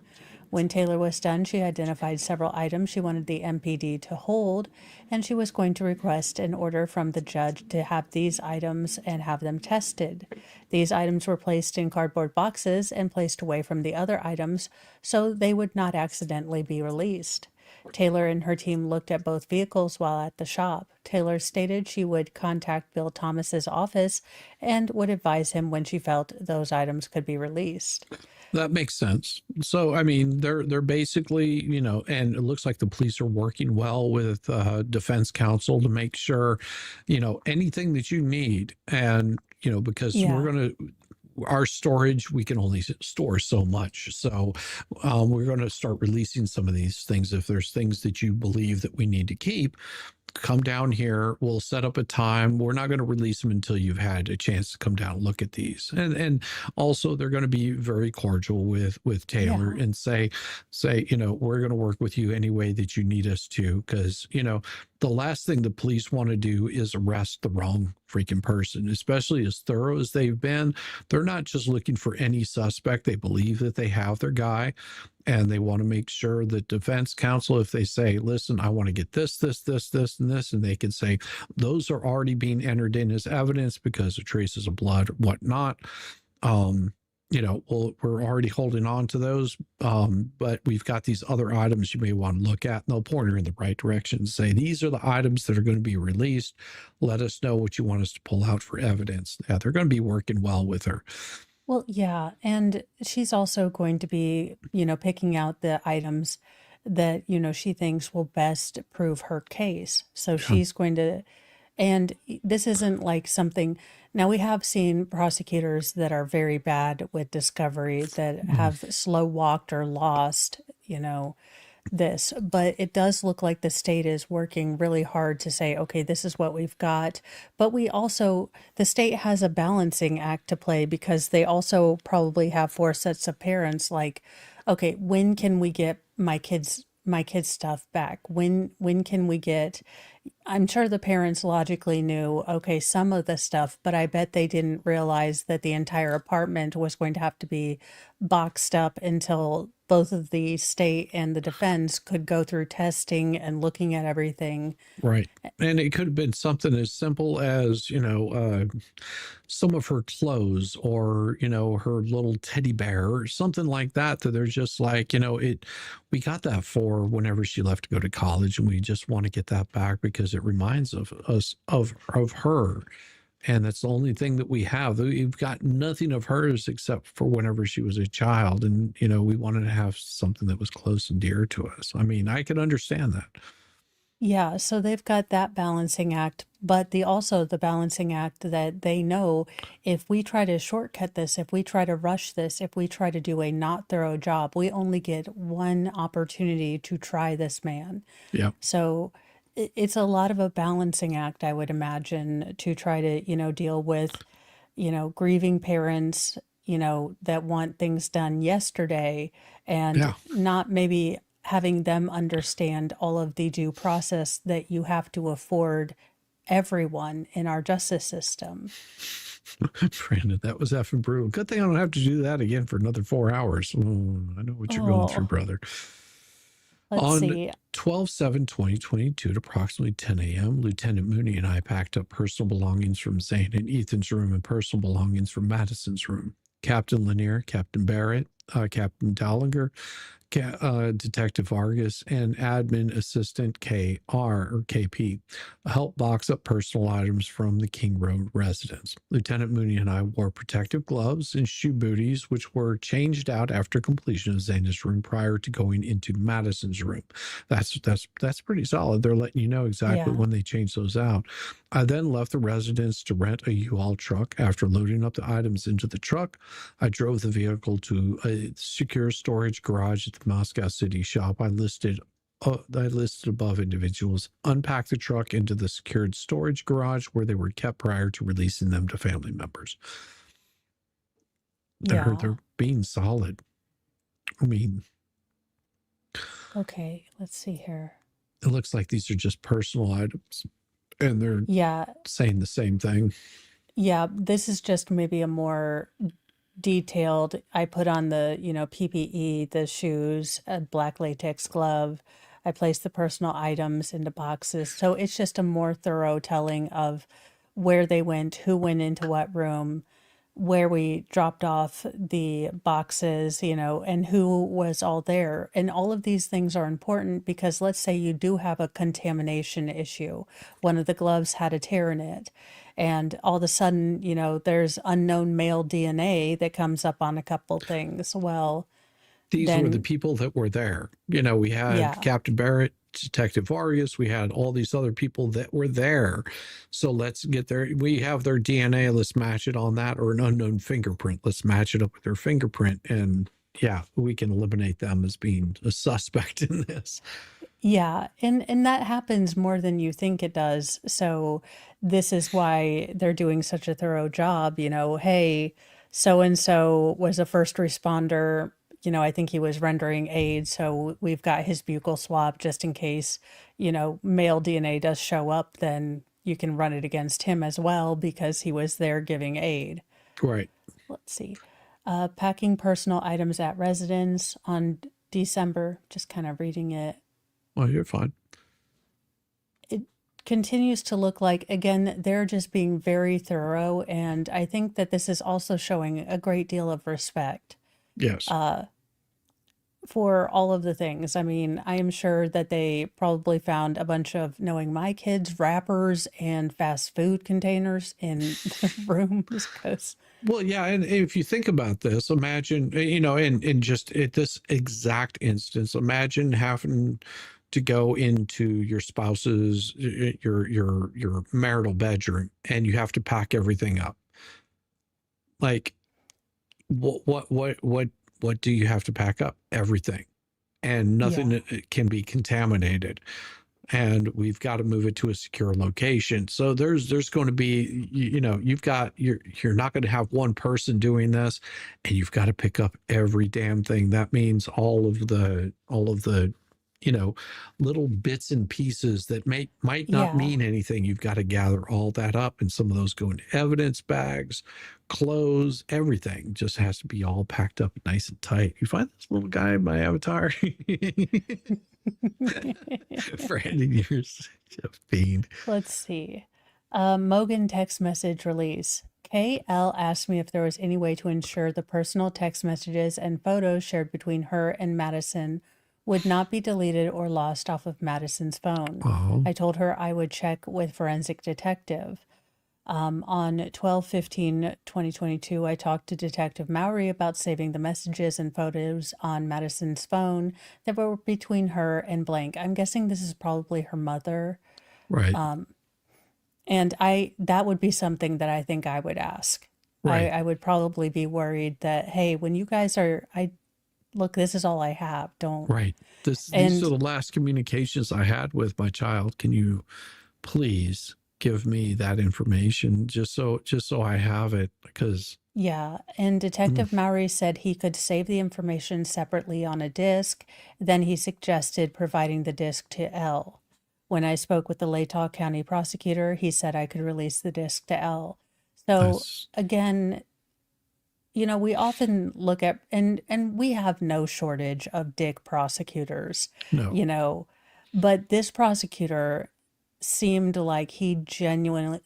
When Taylor was done, she identified several items she wanted the MPD to hold, and she was going to request an order from the judge to have these items and have them tested. These items were placed in cardboard boxes and placed away from the other items so they would not accidentally be released. Taylor and her team looked at both vehicles while at the shop. Taylor stated she would contact Bill Thomas's office and would advise him when she felt those items could be released. That makes sense. So, I mean, they're basically, and it looks like the police are working well with defense counsel to make sure, anything that you need, and because Yeah. our storage, we can only store so much. So we're going to start releasing some of these things. If there's things that you believe that we need to keep, come down here. We'll set up a time. We're not going to release them until you've had a chance to come down and look at these. And also they're going to be very cordial with Taylor Yeah. and say, we're going to work with you any way that you need us to, because the last thing the police want to do is arrest the wrong freaking person, especially as thorough as they've been. They're not just looking for any suspect. They believe that they have their guy, and they want to make sure that defense counsel, if they say, listen, I want to get this, this, this, this, and this, and they can say, those are already being entered in as evidence because of traces of blood or whatnot. Well, we're already holding on to those, but we've got these other items you may want to look at, and they'll point her in the right direction and say, these are the items that are going to be released. Let us know what you want us to pull out for evidence. Yeah, they're going to be working well with her. Well, yeah, and she's also going to be, picking out the items that, she thinks will best prove her case. So Yeah. she's going to, and this isn't like something, now we have seen prosecutors that are very bad with discovery that have slow walked or lost, this, but it does look like the state is working really hard to say, okay, this is what we've got. But the state has a balancing act to play because they also probably have 4 sets of parents. Like, okay, when can we get my kids' stuff back? When can we get, I'm sure the parents logically knew, okay, some of the stuff, but I bet they didn't realize that the entire apartment was going to have to be boxed up until both of the state and the defense could go through testing and looking at everything. Right. And it could have been something as simple as, some of her clothes or, her little teddy bear or something like that, that they're just like, we got that for whenever she left to go to college, and we just want to get that back because it reminds us of her. And that's the only thing that we have. We've got nothing of hers except for whenever she was a child. And, we wanted to have something that was close and dear to us. I mean, I could understand that. Yeah, so they've got that balancing act, but also the balancing act that they know if we try to shortcut this, if we try to rush this, if we try to do a not thorough job, we only get one opportunity to try this man. Yeah. So It's a lot of a balancing act, I would imagine, to try to, deal with, grieving parents, that want things done yesterday and Yeah. not maybe having them understand all of the due process that you have to afford everyone in our justice system. Brandon, that was effing brutal. Good thing I don't have to do that again for another 4 hours. I know what you're going through, Oh, brother. let's On see. 12/7/2022 at approximately 10 a.m., Lieutenant Mooney and I packed up personal belongings from Zane and Ethan's room and personal belongings from Madison's room. Captain Lanier, Captain Barrett, Captain Dollinger, Detective Vargas, and Admin Assistant KR or KP helped box up personal items from the King Road residence. Lieutenant Mooney and I wore protective gloves and shoe booties, which were changed out after completion of Zaina's room prior to going into Madison's room. That's pretty solid. They're letting you know exactly Yeah. when they change those out. I then left the residence to rent a U-Haul truck. After loading up the items into the truck, I drove the vehicle to a secure storage garage at the Moscow City shop. I listed above individuals, unpacked the truck into the secured storage garage where they were kept prior to releasing them to family members. Yeah. They're being solid. I mean, Okay. Let's see here. it looks like these are just personal items, and they're Yeah. saying the same thing. Yeah. This is just maybe a more detailed. I put on the, PPE, the shoes, a black latex glove. I placed the personal items into boxes. So it's just a more thorough telling of where they went, who went into what room, where we dropped off the boxes, and who was all there. And all of these things are important because let's say you do have a contamination issue. One of the gloves had a tear in it. And all of a sudden, there's unknown male DNA that comes up on a couple things. Well, These were the then, people that were there. We had yeah, Captain Barrett, Detective Vargas, we had all these other people that were there. So let's get their, we have their DNA, let's match it on that, or an unknown fingerprint. Let's match it up with their fingerprint. And yeah, we can eliminate them as being a suspect in this. yeah, and that happens more than you think it does. So this is why they're doing such a thorough job, hey, so and so was a first responder, I think he was rendering aid, so we've got his buccal swab just in case, male DNA does show up, then you can run it against him as well because he was there giving aid. Right. Let's see. Packing personal items at residence on December, just kind of reading it. Well, you're fine. It continues to look like, again, they're just being very thorough. And I think that this is also showing a great deal of respect Yes. for all of the things. I mean, I am sure that they probably found a bunch of, knowing my kids, wrappers and fast food containers in the rooms because, Well, yeah, and if you think about this, imagine, in just at this exact instance, imagine having to go into your spouse's your marital bedroom and you have to pack everything up. Like, what do you have to pack up? Everything, and yeah, nothing can be contaminated. And we've got to move it to a secure location. So there's going to be, you're not going to have one person doing this, and you've got to pick up every damn thing. That means all of the little bits and pieces that might not yeah, mean anything. You've got to gather all that up, and some of those go into evidence bags, clothes, everything just has to be all packed up nice and tight. You find this little guy in my avatar? Brandon, you're such a fiend. let's see. Mogan text message release. KL asked me if there was any way to ensure the personal text messages and photos shared between her and Madison would not be deleted or lost off of Madison's phone. Oh, I told her I would check with forensic detective. On 12/15/2022, I talked to Detective Mowry about saving the messages and photos on Madison's phone that were between her and blank. I'm guessing this is probably her mother. right, And that would be something that I think I would ask. right. I would probably be worried that, hey, when you guys are, look, this is all I have. Don't. Right. These are And the last communications I had with my child. Can you please give me that information just so I have it? Because yeah, and Detective Mowry said he could save the information separately on a disk. Then he suggested providing the disk to L. When I spoke with the Latah County prosecutor, he said I could release the disk to L. So that's again, we often look at and we have no shortage of dick prosecutors, no. you know, but this prosecutor seemed like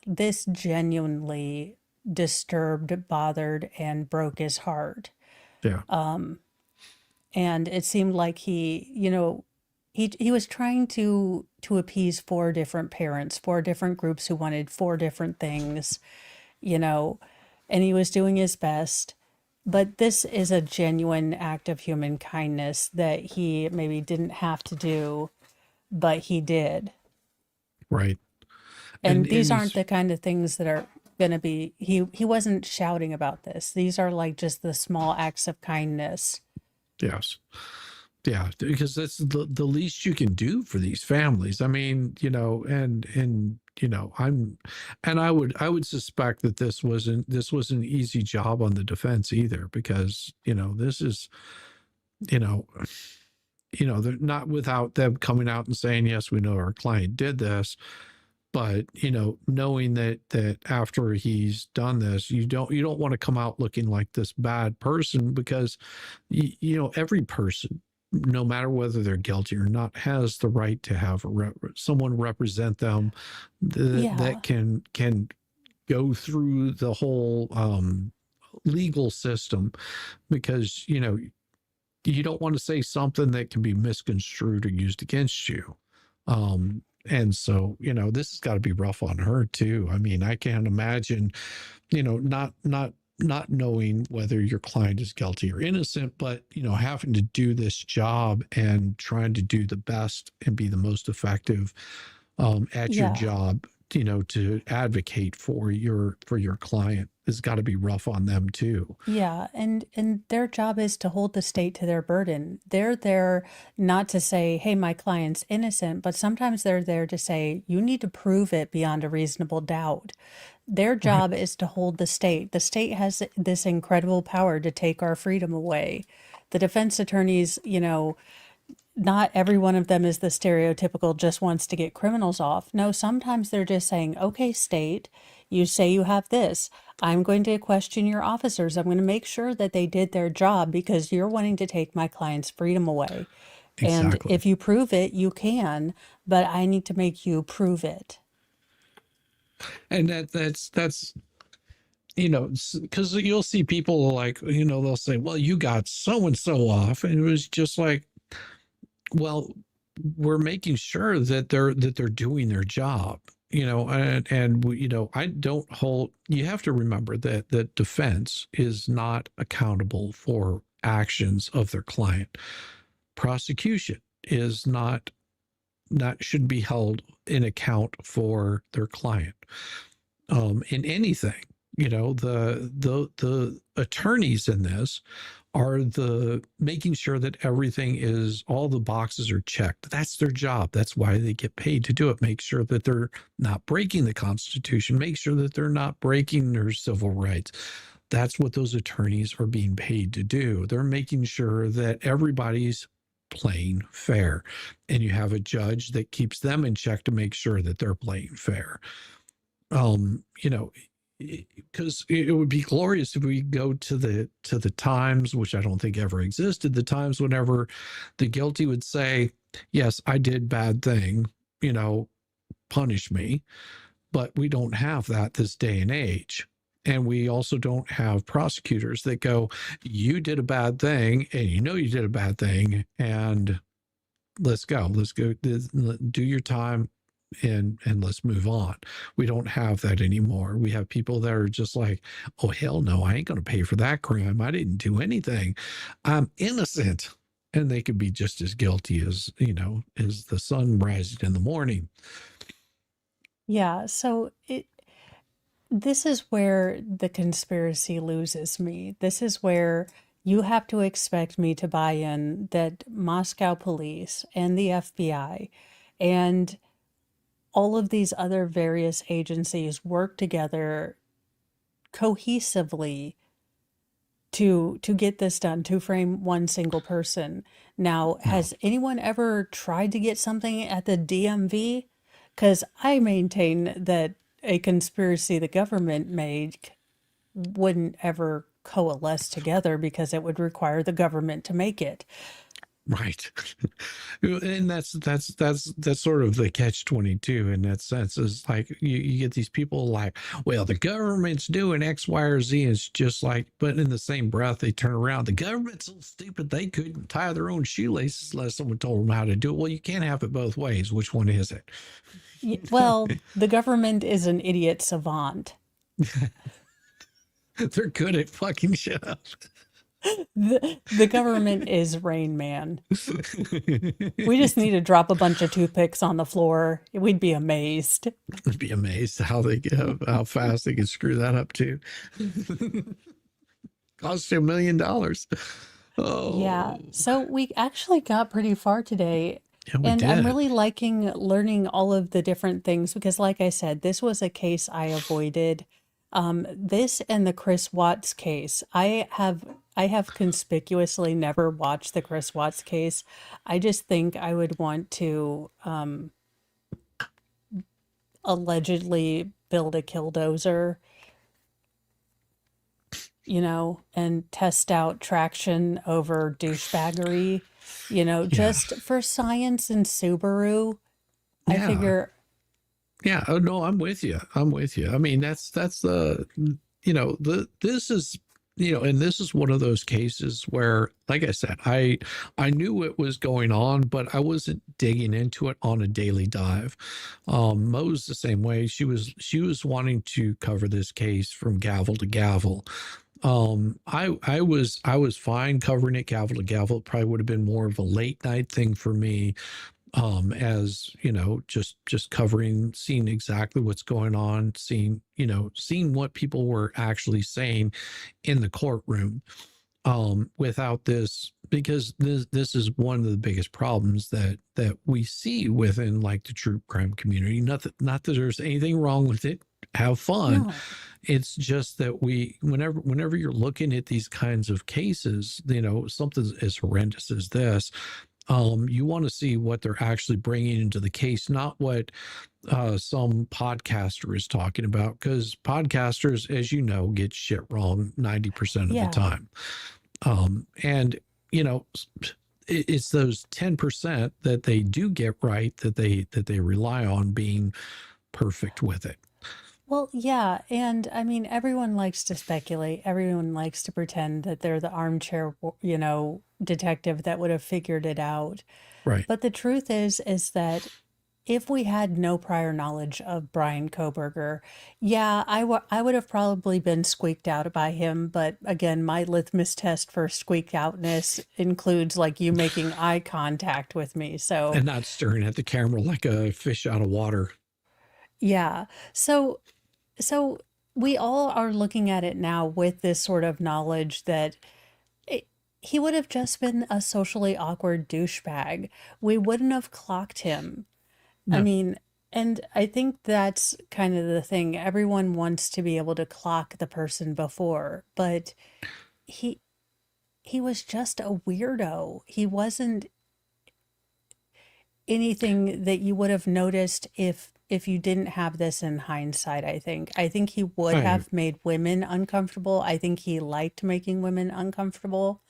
this genuinely disturbed, bothered, and broke his heart. Yeah. And it seemed like he was trying to appease four different parents, four different groups who wanted four different things, you know, and he was doing his best. But this is a genuine act of human kindness that he maybe didn't have to do, but he did. Right. And And these aren't he's the kind of things that are going to be, he wasn't shouting about this. These are like just the small acts of kindness. yes. Yeah, because that's the least you can do for these families. I mean, and I would suspect that this was an easy job on the defense either, because this is you know they're not, without them coming out and saying, yes, we know our client did this, but knowing that after he's done this, you don't want to come out looking like this bad person, because every person, no matter whether they're guilty or not, has the right to have someone represent them that Yeah. can go through the whole legal system, because you don't want to say something that can be misconstrued or used against you. And so, this has got to be rough on her too. I mean, I can't imagine, not knowing whether your client is guilty or innocent, but having to do this job and trying to do the best and be the most effective at your Yeah. job, to advocate for your client, has got to be rough on them too. Yeah, and their job is to hold the state to their burden. They're there not to say, "Hey, my client's innocent," but sometimes they're there to say, "You need to prove it beyond a reasonable doubt." Their Right. job is to hold the state. The state has this incredible power to take our freedom away. The defense attorneys, not every one of them is the stereotypical just wants to get criminals off. No, sometimes they're just saying, okay, state, you say you have this. I'm going to question your officers. I'm going to make sure that they did their job because you're wanting to take my client's freedom away. And Exactly. if you prove it, you can, but I need to make you prove it. And that's because you'll see people like, they'll say, well, you got so and so off, and it was just like, well, we're making sure that they're doing their job, I don't hold. You have to remember that the defense is not accountable for actions of their client. Prosecution is not should be held in account for their client in anything. The attorneys in this are the making sure that everything is, all the boxes are checked. That's their job. That's why they get paid to do it. Make sure that they're not breaking the Constitution. Make sure that they're not breaking their civil rights. That's what those attorneys are being paid to do. They're making sure that everybody's playing fair, and you have a judge that keeps them in check to make sure that they're playing fair. Because it would be glorious if we go to the times, which I don't think ever existed, the times whenever the guilty would say, yes, I did bad thing, punish me. But we don't have that this day and age. And we also don't have prosecutors that go, you did a bad thing, and you did a bad thing, and let's go do your time, and let's move on. We don't have that anymore. We have people that are just like, oh, hell no, I ain't going to pay for that crime. I didn't do anything. I'm innocent. And they could be just as guilty as the sun rising in the morning. Yeah, so this is where the conspiracy loses me. This is where you have to expect me to buy in that Moscow police and the FBI and all of these other various agencies work together cohesively to get this done, to frame one single person. Now, No. has anyone ever tried to get something at the DMV? Because I maintain that a conspiracy the government made wouldn't ever coalesce together because it would require the government to make it. Right. And that's sort of the catch-22 in that sense, is like you get these people like, well, the government's doing X, Y, or Z. It's just like, but in the same breath, they turn around. The government's so stupid they couldn't tie their own shoelaces unless someone told them how to do it. Well, you can't have it both ways. Which one is it? Well, the government is an idiot savant. They're good at fucking shit up. The government is Rain Man. We just need to drop a bunch of toothpicks on the floor. We'd be amazed. I'd be amazed how fast they can screw that up too. Cost you $1 million. Oh Yeah. So we actually got pretty far today. yeah, we And I'm did. really liking learning all of the different things because, like I said, this was a case I avoided. This and the Chris Watts case, I have conspicuously never watched the Chris Watts case. I just think I would want to allegedly build a killdozer, and test out traction over douchebaggery, Yeah. just for science and Subaru. I Yeah. figure, Yeah. Oh no, I'm with you. I'm with you. I mean, that's this is, and this is one of those cases where, like I said, I knew what was going on, but I wasn't digging into it on a daily dive. Mo's the same way. She was wanting to cover this case from gavel to gavel. I was fine covering it gavel to gavel. It probably would have been more of a late night thing for me, as just covering, seeing exactly what's going on, seeing what people were actually saying in the courtroom, without this, because this is one of the biggest problems that we see within like the true crime community. Not that there's anything wrong with it. Have fun. no. It's just that whenever you're looking at these kinds of cases, something as horrendous as this, you want to see what they're actually bringing into the case, not what some podcaster is talking about, because podcasters, as you know, get shit wrong 90% of the Yeah. time. And it's those 10% that they do get right that they rely on being perfect with it. Well, yeah, and I mean, everyone likes to speculate. Everyone likes to pretend that they're the armchair, detective that would have figured it out. Right. But the truth is that if we had no prior knowledge of Brian Kohberger, yeah, I would have probably been squeaked out by him. But again, my litmus test for squeaked outness includes like you making eye contact with me. So And not staring at the camera like a fish out of water. yeah, so we all are looking at it now with this sort of knowledge that he would have just been a socially awkward douchebag. We wouldn't have clocked him. I No. mean, and I think that's kind of the thing. Everyone wants to be able to clock the person before, but he was just a weirdo. He wasn't anything that you would have noticed if you didn't have this in hindsight. I think he would Right. have made women uncomfortable. I think he liked making women uncomfortable.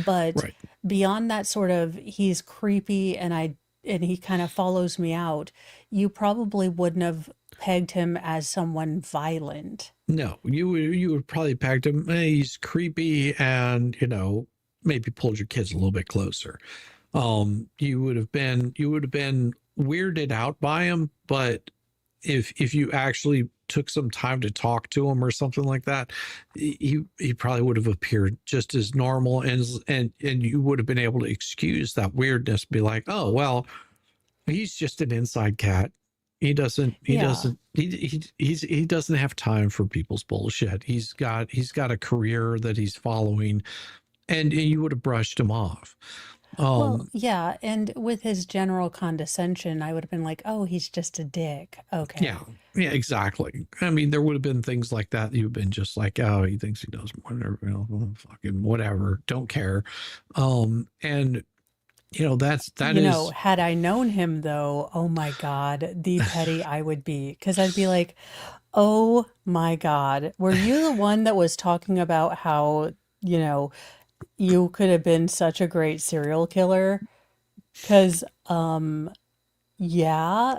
But Right. beyond that sort of he's creepy and he kind of follows me out, you probably wouldn't have pegged him as someone violent. No, you would probably packed him. He's creepy, and maybe pulled your kids a little bit closer. You would have been weirded out by him, but if you actually took some time to talk to him or something like that, he probably would have appeared just as normal, and you would have been able to excuse that weirdness, be like, oh well, he's just an inside cat. He doesn't he doesn't have time for people's bullshit. He's got a career that he's following. and you would have brushed him off. Well, Um, yeah, and with his general condescension, I would have been like, "Oh, he's just a dick." yeah, Okay. yeah, exactly. I mean, there would have been things like that. You've been just like, oh, he thinks he knows more, fucking whatever, don't care. And that is Had I known him though, oh my God, the petty I would be. Because I'd be like, oh my God, were you the one that was talking about how, you know, you could have been such a great serial killer? Because, yeah,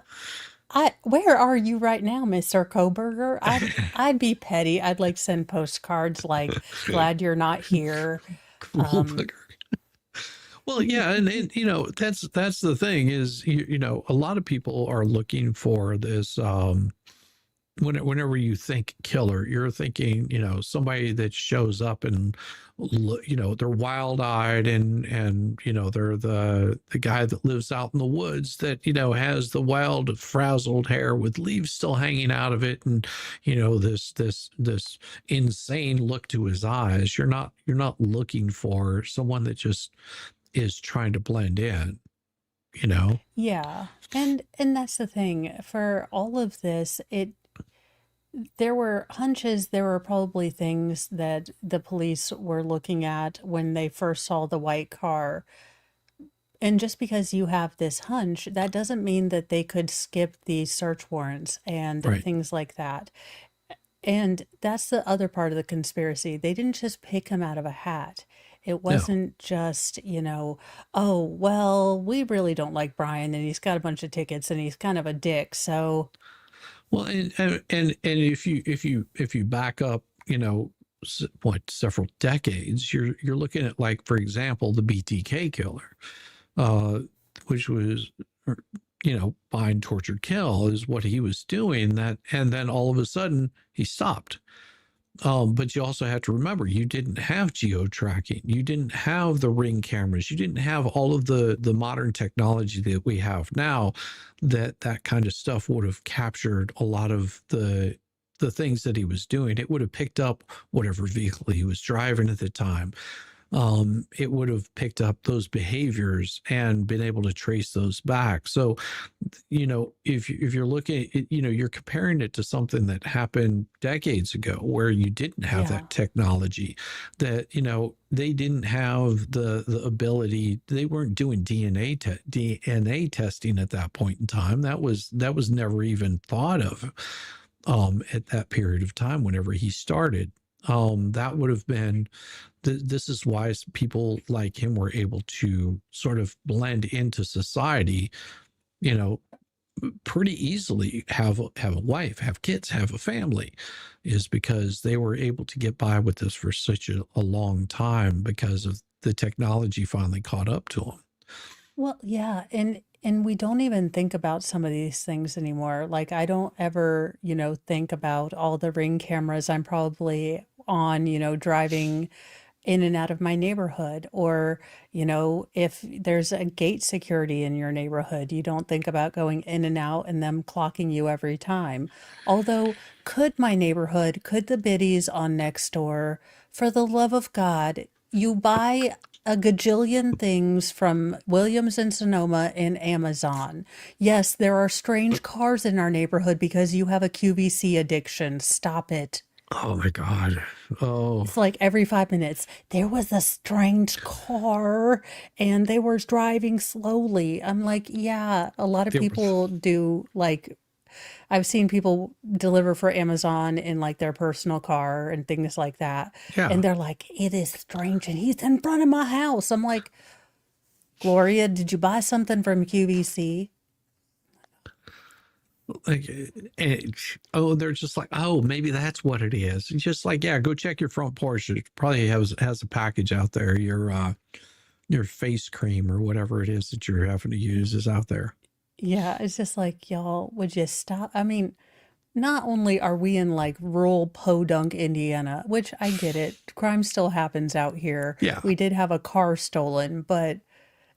where are you right now, Mr. Kohberger? I'd be petty. I'd like send postcards like, glad you're not here. cruel. Um, Well, yeah, and that's the thing is a lot of people are looking for this whenever you think killer, you're thinking, somebody that shows up and they're wild-eyed and they're the guy that lives out in the woods that has the wild frazzled hair with leaves still hanging out of it and this insane look to his eyes. You're not looking for someone that just is trying to blend in, you know? yeah. And that's the thing. For all of this, there were hunches, there were probably things that the police were looking at when they first saw the white car. And just because you have this hunch, that doesn't mean that they could skip the search warrants and Right. things like that. And that's the other part of the conspiracy. They didn't just pick him out of a hat. It No. wasn't just, oh, well, we really don't like Brian and he's got a bunch of tickets and he's kind of a dick. So, Well, and if you back up, several decades, you're looking at, like, for example, the BTK killer, uh, which was, bind, torture, kill is what he was doing. That, and then all of a sudden he stopped. But you also have to remember, you didn't have geo tracking, you didn't have the ring cameras, you didn't have all of the modern technology that we have now. That kind of stuff would have captured a lot of the things that he was doing. It would have picked up whatever vehicle he was driving at the time. It would have picked up those behaviors and been able to trace those back. So, if you're looking at, you're comparing it to something that happened decades ago where you didn't have yeah. that technology, that, they didn't have the ability, they weren't doing DNA testing at that point in time. That was never even thought of at that period of time whenever he started. That would have been this is why people like him were able to sort of blend into society, you know, pretty easily, have a wife, have kids, have a family, is because they were able to get by with this for such a long time because of the technology finally caught up to them. Well, yeah, and we don't even think about some of these things anymore. Like I don't ever, think about all the ring cameras I'm probably on, driving in and out of my neighborhood, or if there's a gate security in your neighborhood, you don't think about going in and out and them clocking you every time. Although, could the biddies on next door, for the love of God, you buy a gajillion things from Williams and Sonoma in Amazon. Yes, there are strange cars in our neighborhood because you have a QVC addiction. Stop it. Oh my God. Oh, It's like every 5 minutes, there was a strange car and they were driving slowly. I'm like, yeah, a lot of there was, people do, like, I've seen people deliver for Amazon in like their personal car and things like that. yeah. And they're like, it is strange and he's in front of my house. I'm like, Gloria, did you buy something from QVC? Like, they're just like, oh, maybe that's what it is. It's just like, yeah, go check your front porch. It probably has a package out there. Your face cream or whatever it is that you're having to use is out there. Yeah, it's just like, y'all, would you stop? I mean, not only are we in like rural Podunk, Indiana, which I get it, crime still happens out here. Yeah. We did have a car stolen, but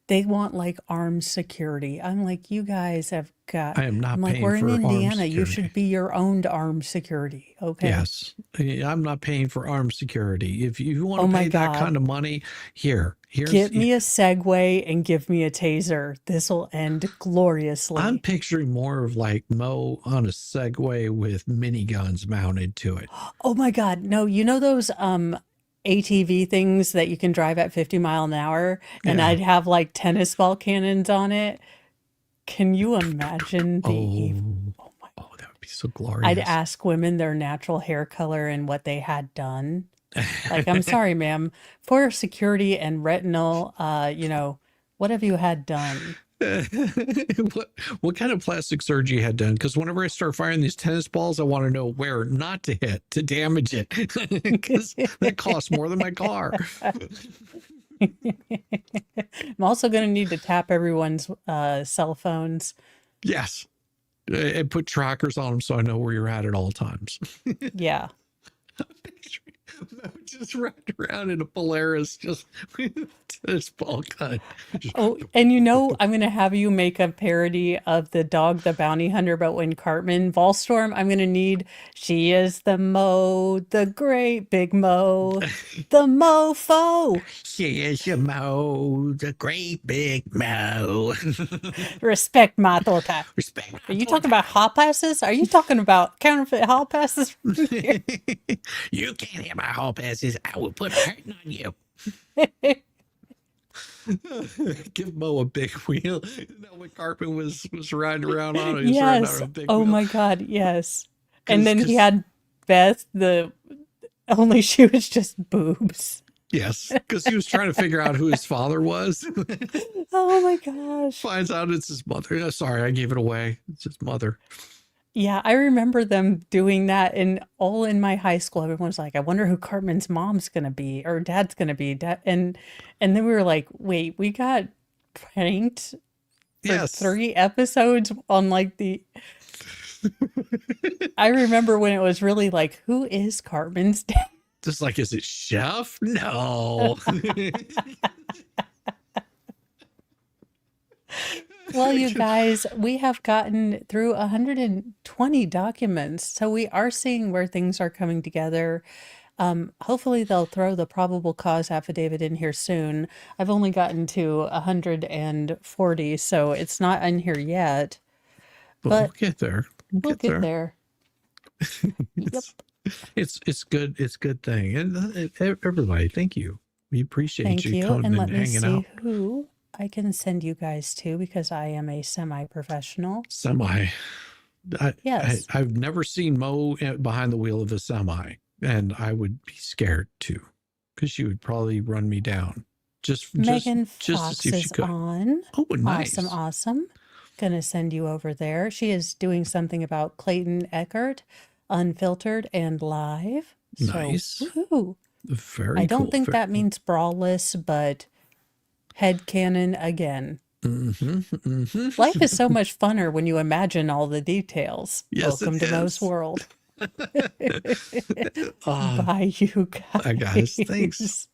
They want like armed security. I'm like, you guys have got, I am not I'm like, paying we're in for armed Indiana. You security. should be your own armed security. Okay. Yes, I'm not paying for armed security. If you want Oh to my pay that kind God. of money, here's. Get me a Segway and give me a taser. This will end I'm gloriously. picturing more of like Mo on a Segway with miniguns mounted to it. Oh my God. No, you know those ATV things that you can drive at 50 miles an hour, and Yeah. I'd have like tennis ball cannons on it. Can you imagine the evil? Oh, Oh my, oh, that would be so I'd glorious. ask women their natural hair color and what they had done. Like, I'm sorry, ma'am, for security and retinol, what have you had done? what kind of plastic surgery you had done? Because whenever I start firing these tennis balls, I want to know where not to hit to damage it, because that costs more than my car. I'm also going to need to tap everyone's cell phones. Yes, and put trackers on them so I know where you're at all times. Yeah. Just wrapped around in a Polaris, just with a tennis ball gun. Oh, and I'm going to have you make a parody of the Dog the Bounty Hunter, but when Cartman Volstorm, I'm going to need, she is the Mo, the great big Mo, the mofo. She is your Mo, the great big Mo. Respect my daughter. Respect. Are you talking about hall passes? Are you talking about counterfeit hall passes? You can't have my hall passes. I will put a hurting on you. Give Mo a big wheel. You know what Carpin was riding around on? He was riding Yes. on a big Oh wheel. my God. Yes. And then he 'Cause- had Beth, only she was just boobs. Yes, because he was trying to figure out who his father was. Oh my gosh. Finds out it's his mother. Oh, sorry, I gave it away. It's his mother. Yeah, I remember them doing that, and all in my high school, everyone was like, I wonder who Cartman's mom's gonna be or dad's gonna be. And then we were like, wait, we got pranked for Yes. 3 episodes on like the I remember when it was really like, who is Cartman's dad? Just like, is it Chef? No. Well, you guys, we have gotten through 120 documents, so we are seeing where things are coming together. Hopefully they'll throw the probable cause affidavit in here soon. I've only gotten to 140, so it's not in here yet, But but we'll get there. we'll get there. Yep. It's good. It's a good thing. And everybody, thank you. We appreciate Thank you you. coming And and let me hanging see out. who I can send you guys to, because I am a semi-professional. Semi. Yes. I've never seen Mo behind the wheel of a semi, and I would be scared too, because she would probably run me down. Megan just to Fox see if she is could. on. Oh, nice. Awesome, awesome. Gonna send you over there. She is doing something about Clayton Eckert, unfiltered and live. Nice. So, woohoo. Very I don't cool. think that means brawless, but headcanon again. Life is so much funner when you imagine all the details. Yes, Welcome it to Mo's is. World. Ah, Bye, you guys. guys, thanks.